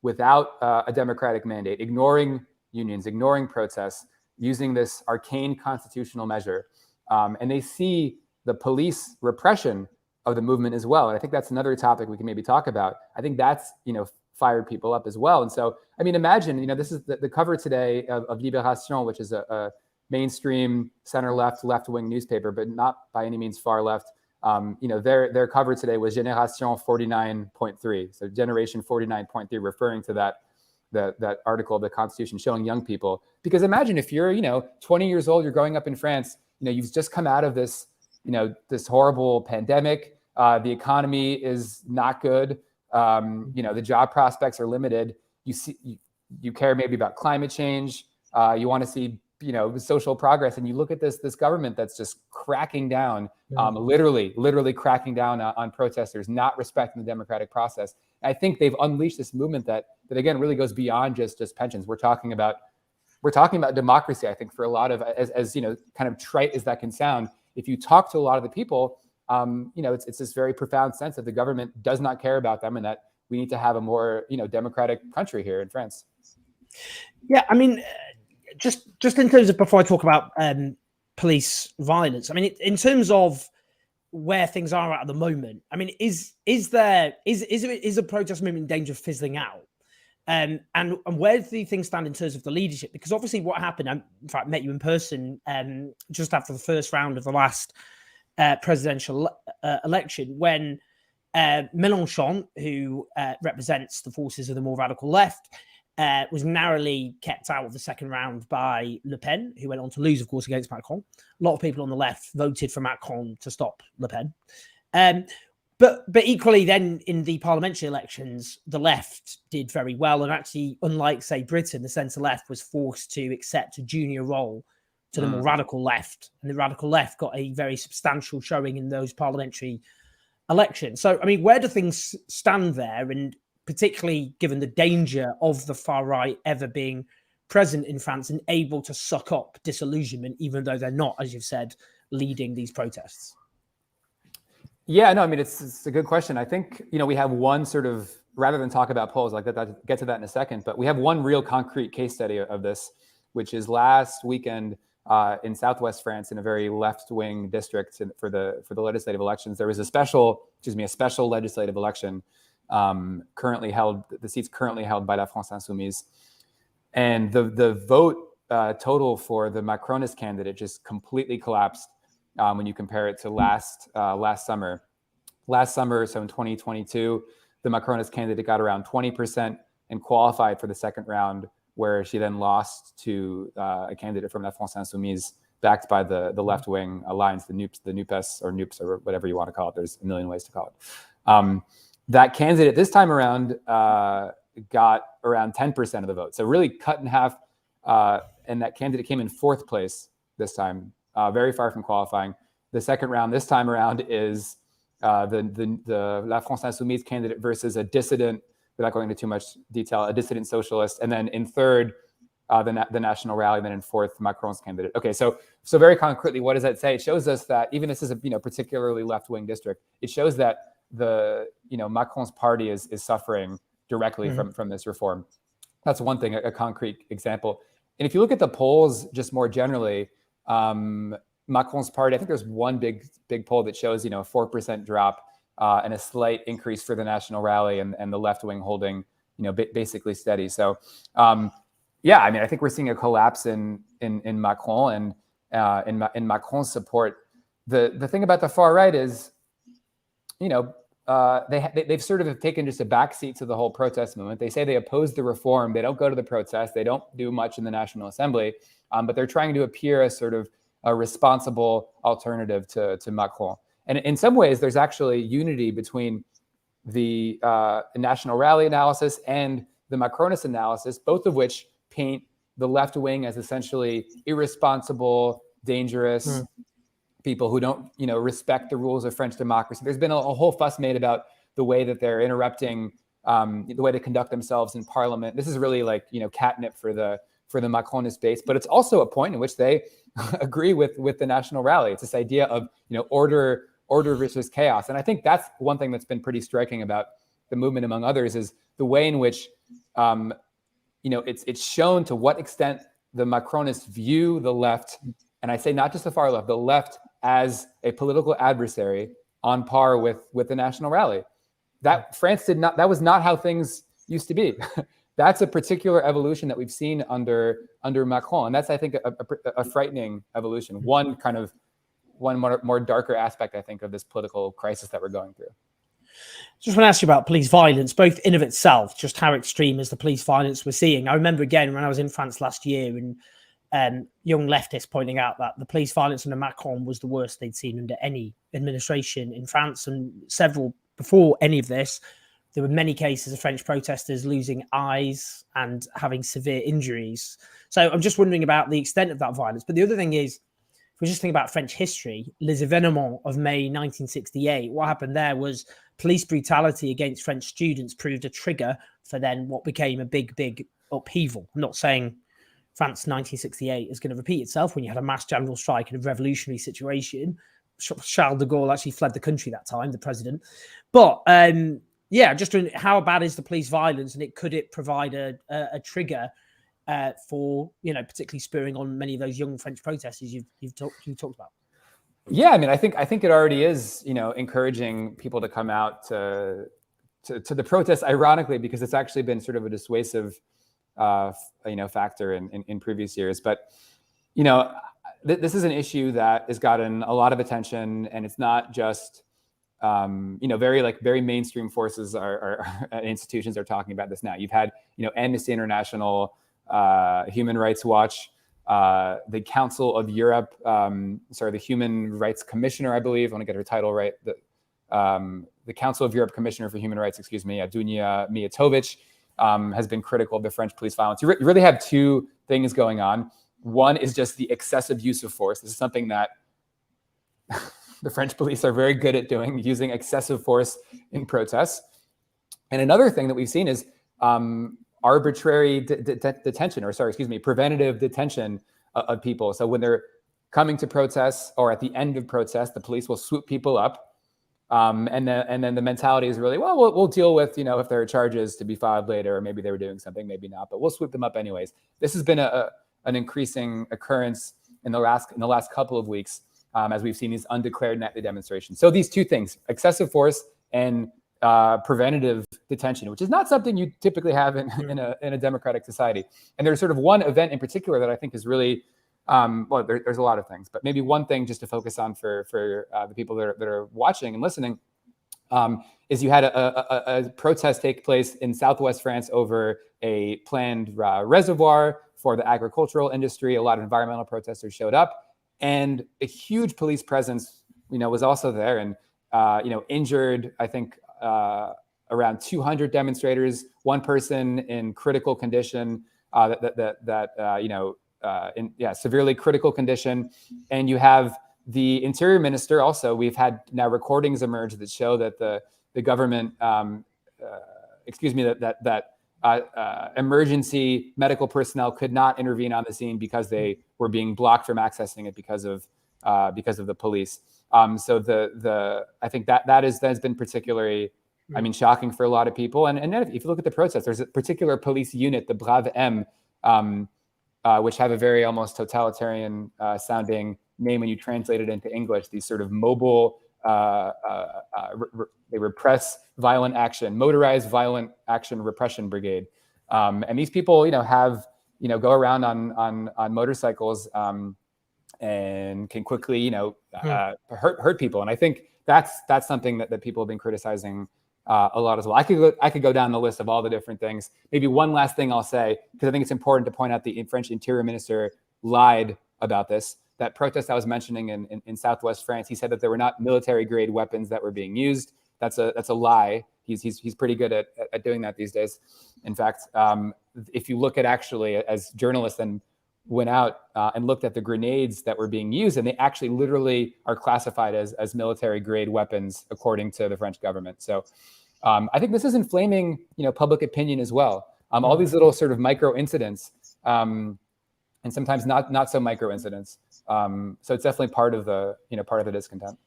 without a democratic mandate, ignoring unions, ignoring protests, using this arcane constitutional measure. And they see the police repression of the movement as well. And I think that's another topic we can maybe talk about. I think that's, fired people up as well. And so, I mean, imagine, this is the cover today of Libération, which is a mainstream center-left, left-wing newspaper, but not by any means far left. Their cover today was Génération 49.3, so Generation 49.3, referring to that article of the Constitution showing young people. Because imagine if you're, 20 years old, you're growing up in France, you've just come out of this, this horrible pandemic. The economy is not good. The job prospects are limited. You care maybe about climate change. You want to see, social progress. And you look at this government that's just cracking down, literally cracking down on protesters, not respecting the democratic process. And I think they've unleashed this movement that again really goes beyond just pensions. We're talking about democracy. I think for a lot of, as kind of trite as that can sound, if you talk to a lot of the people, it's this very profound sense that the government does not care about them, and that we need to have a more democratic country here in France.
Yeah, I mean, just in terms of, before I talk about police violence, I mean, in terms of where things are at the moment, I mean, is a protest movement in danger of fizzling out? And where do things stand in terms of the leadership? Because obviously what happened, I in fact met you in person just after the first round of the last presidential election, when Mélenchon, who represents the forces of the more radical left, was narrowly kept out of the second round by Le Pen, who went on to lose, of course, against Macron. A lot of people on the left voted for Macron to stop Le Pen. But equally then in the parliamentary elections, the left did very well. And actually, unlike, say, Britain, the centre-left was forced to accept a junior role to the more radical left. And the radical left got a very substantial showing in those parliamentary elections. So, I mean, where do things stand there? And particularly given the danger of the far right ever being present in France and able to suck up disillusionment, even though they're not, as you've said, leading these protests?
Yeah, no, I mean, it's a good question. I think, we have one sort of, rather than talk about polls, like that, get to that in a second, but we have one real concrete case study of this, which is last weekend in Southwest France, in a very left-wing district for the legislative elections. There was a special legislative election currently held. The seats currently held by La France Insoumise, and the vote total for the Macronist candidate just completely collapsed when you compare it to last summer. Last summer, so in 2022, the Macronist candidate got around 20% and qualified for the second round, where she then lost to a candidate from La France Insoumise, backed by the left-wing alliance, the NUPES, or whatever you want to call it. There's a million ways to call it. That candidate this time around got around 10% of the vote. So really cut in half. And that candidate came in fourth place this time, very far from qualifying. The second round this time around is the La France Insoumise candidate versus a dissident, without going into too much detail, a dissident socialist. And then in third, the National Rally, and then in fourth, Macron's candidate. Okay, so very concretely, what does that say? It shows us that even this is a particularly left-wing district, it shows that Macron's party is suffering directly from this reform. That's one thing, a concrete example. And if you look at the polls just more generally, Macron's party, I think there's one big poll that shows a 4% drop and a slight increase for the National Rally, and the left wing holding basically steady. So yeah, I mean, I think we're seeing a collapse in Macron and in Macron's support. The thing about the far right is, they've sort of taken just a backseat to the whole protest movement. They say they oppose the reform. They don't go to the protest. They don't do much in the National Assembly, but they're trying to appear as sort of a responsible alternative to Macron. And in some ways, there's actually unity between the National Rally analysis and the Macronist analysis, both of which paint the left wing as essentially irresponsible, dangerous people who don't, respect the rules of French democracy. There's been a whole fuss made about the way that they're interrupting, the way they conduct themselves in Parliament. This is really like, catnip for the Macronist base, but it's also a point in which they agree with the National Rally. It's this idea of, order versus chaos. And I think that's one thing that's been pretty striking about the movement, among others, is the way in which, it's shown to what extent the Macronists view the left, and I say not just the far left, the left, as a political adversary on par with the National Rally. That France did not, that was not how things used to be. That's a particular evolution that we've seen under Macron. And that's, I think, a frightening evolution. One more darker aspect, I think, of this political crisis that we're going through.
Just want to ask you about police violence, both in of itself, just how extreme is the police violence we're seeing? I remember again when I was in France last year, and young leftists pointing out that the police violence under Macron was the worst they'd seen under any administration in France, and several before any of this. There were many cases of French protesters losing eyes and having severe injuries. So I'm just wondering about the extent of that violence. But the other thing is, if we just think about French history, Les Événements of May 1968, what happened there was police brutality against French students proved a trigger for then what became a big upheaval. I'm not saying France 1968 is going to repeat itself when you had a mass general strike in a revolutionary situation. Charles de Gaulle actually fled the country that time, the president. But yeah, just how bad is the police violence, and could it provide a trigger for, particularly spurring on many of those young French protesters you've talked about?
Yeah, I mean, I think it already is, encouraging people to come out to the protests, ironically, because it's actually been sort of a dissuasive, factor in previous years. But, this is an issue that has gotten a lot of attention, and it's not just, very mainstream forces are institutions are talking about this now. You've had, Amnesty International, Human Rights Watch, the Council of Europe, the Human Rights Commissioner, I believe, I want to get her title right. The Council of Europe Commissioner for Human Rights, Dunia Mijatovic, has been critical of the French police violence. You really have two things going on. One is just the excessive use of force. This is something that the French police are very good at doing, using excessive force in protests. And another thing that we've seen is arbitrary detention, or preventative detention of people. So when they're coming to protests or at the end of protests, the police will swoop people up. And then the mentality is really, well, we'll deal with, if there are charges to be filed later, or maybe they were doing something, maybe not, but we'll swoop them up anyways. This has been an increasing occurrence in the last couple of weeks, as we've seen these undeclared nightly demonstrations. So these two things, excessive force and preventative detention, which is not something you typically have in a democratic society. And there's sort of one event in particular that I think is really, there's a lot of things, but maybe one thing just to focus on for the people that are watching and listening, is you had a protest take place in Southwest France over a planned reservoir for the agricultural industry. A lot of environmental protesters showed up, and a huge police presence, was also there, and injured, I think, around 200 demonstrators, one person in critical condition, severely critical condition. And you have the interior minister also. We've had now recordings emerge that show that the government, emergency medical personnel could not intervene on the scene because they were being blocked from accessing it because of the police. So I think that has been particularly, shocking for a lot of people. And then if you look at the protests, there's a particular police unit, the Brave M, which have a very almost totalitarian sounding name when you translate it into English. These sort of mobile, they repress violent action, motorized violent action repression brigade. And these people, go around on motorcycles and can quickly, hurt people. And I think that's something that people have been criticizing a lot as well. I could go down the list of all the different things. Maybe one last thing I'll say, because I think it's important to point out the French Interior Minister lied about this. That protest I was mentioning in Southwest France, he said that there were not military grade weapons that were being used. That's a lie. He's pretty good at doing that these days. In fact, if you look at actually, as journalists then went out and looked at the grenades that were being used, and they actually literally are classified as military grade weapons according to the French government. So I think this is inflaming, public opinion as well. All these little sort of micro incidents, and sometimes not so micro incidents. So it's definitely part of the discontent.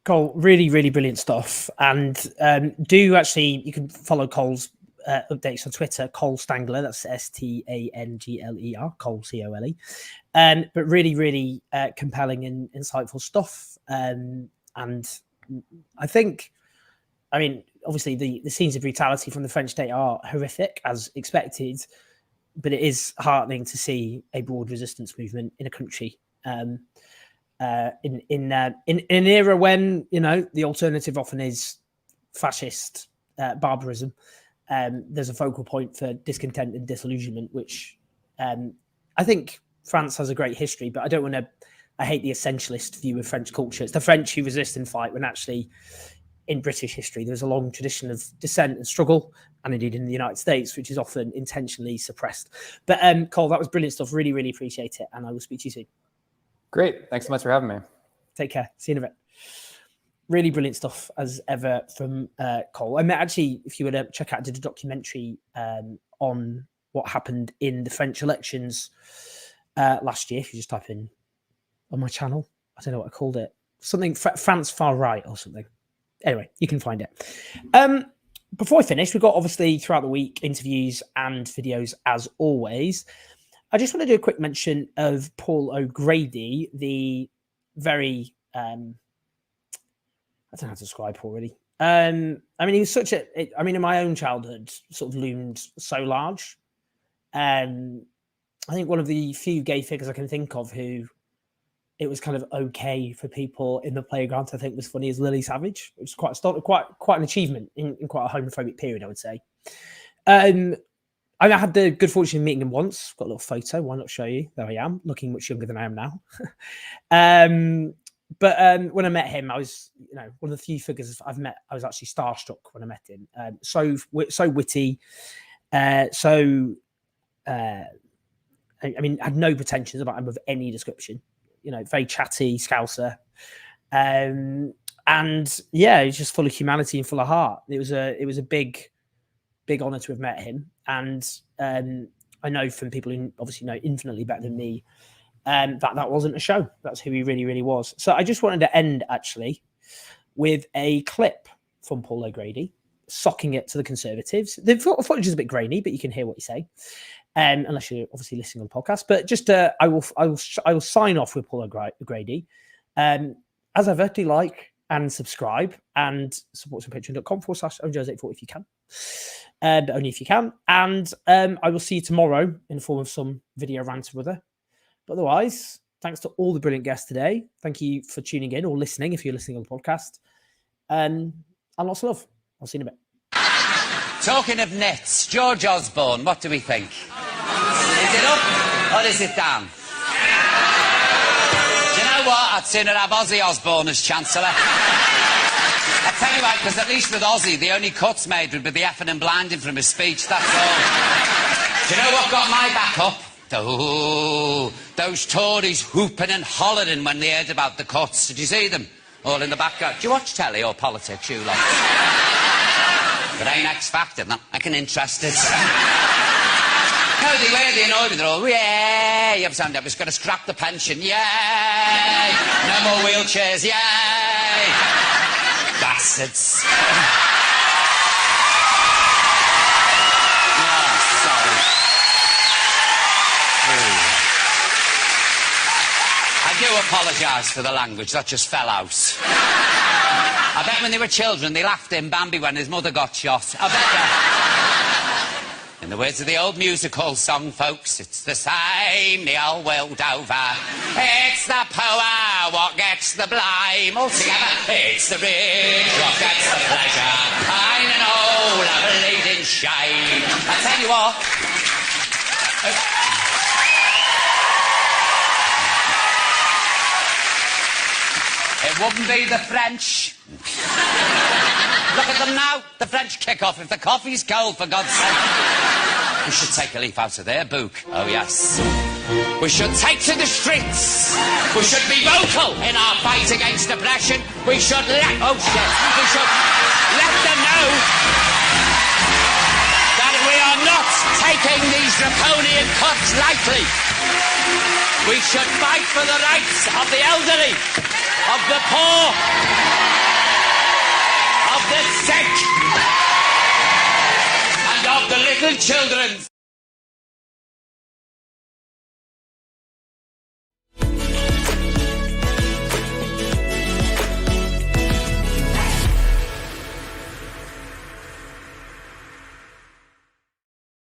Cole, really, really brilliant stuff. And you can follow Cole's updates on Twitter, Cole Stangler, that's Stangler, Cole Cole. But really, really compelling and insightful stuff. And I think, obviously the scenes of brutality from the French state are horrific as expected, but it is heartening to see a broad resistance movement in a country in an era when the alternative often is fascist barbarism. There's a focal point for discontent and disillusionment, which I think France has a great history, but I hate the essentialist view of French culture. It's the French who resist and fight, when actually in British history, there's a long tradition of dissent and struggle, and indeed in the United States, which is often intentionally suppressed. But Cole, that was brilliant stuff. Really, really appreciate it. And I will speak to you soon.
Great. Thanks so much for having me.
Take care. See you in a bit. Really brilliant stuff as ever from Cole. Actually, if you were to check out, I did a documentary on what happened in the French elections last year. If you just type in on my channel, I don't know what I called it. Something France Far Right or something. Anyway, you can find it. Before I finish, we've got obviously throughout the week interviews and videos as always. I just want to do a quick mention of Paul O'Grady, the very I don't know how to describe Paul really. He was such in my own childhood, sort of loomed so large. I think one of the few gay figures I can think of who it was kind of okay for people in the playground to think was funny is Lily Savage, which is quite an achievement in quite a homophobic period, I would say. I had the good fortune of meeting him once. Got a little photo. Why not show you? There I am, looking much younger than I am now. But when I met him, I was, one of the few figures I've met. I was actually starstruck when I met him. So witty, had no pretensions about him of any description. Very chatty, scouser, and yeah, he's just full of humanity and full of heart. It was a big big honour to have met him. And I know from people who obviously know infinitely better than me that wasn't a show. That's who he really, really was. So I just wanted to end, actually, with a clip from Paul O'Grady socking it to the Conservatives. The footage is a bit grainy, but you can hear what he's saying, unless you're obviously listening on the podcast. But just I will sign off with Paul O'Grady. As ever, do like and subscribe and support us on patreon.com/OJS84 if you can. But only if you can. And I will see you tomorrow in the form of some video rant or other. But otherwise, thanks to all the brilliant guests today. Thank you for tuning in or listening if you're listening on the podcast. And lots of love. I'll see you in a bit.
Talking of nets, George Osborne, what do we think? Is it up or is it down? Do you know what? I'd sooner have Ozzy Osbourne as Chancellor. I tell you what, because at least with Ozzy, the only cuts made would be the effing and blinding from his speech, that's all. Do you know what got my back up? Oh, those Tories whooping and hollering when they heard about the cuts. Did you see them? All in the background. Do you watch telly or politics, you lot? But ain't X Factor, no. I can interested. No, they were, they annoyed me. They're all, yay! Every time I was going to scrap the pension, yay! No more wheelchairs, yay! Bastards. I do apologise for the language, that just fell out. I bet when they were children they laughed in Bambi when his mother got shot. I bet that. In the words of the old music hall song, folks, it's the same the old world over. It's the poor what gets the blame. All together, it's the rich what gets the pleasure. Pine and old are bleeding shame. I tell you what. It wouldn't be the French. Look at them now, the French kick off if the coffee's cold, for God's sake. We should take a leaf out of their book. Oh, yes. We should take to the streets. We should be vocal in our fight against oppression. We should let... Oh, shit. We should let them know that we are not taking these draconian cuts lightly. We should fight for the rights of the elderly, of the poor, of the sick, and of the little children.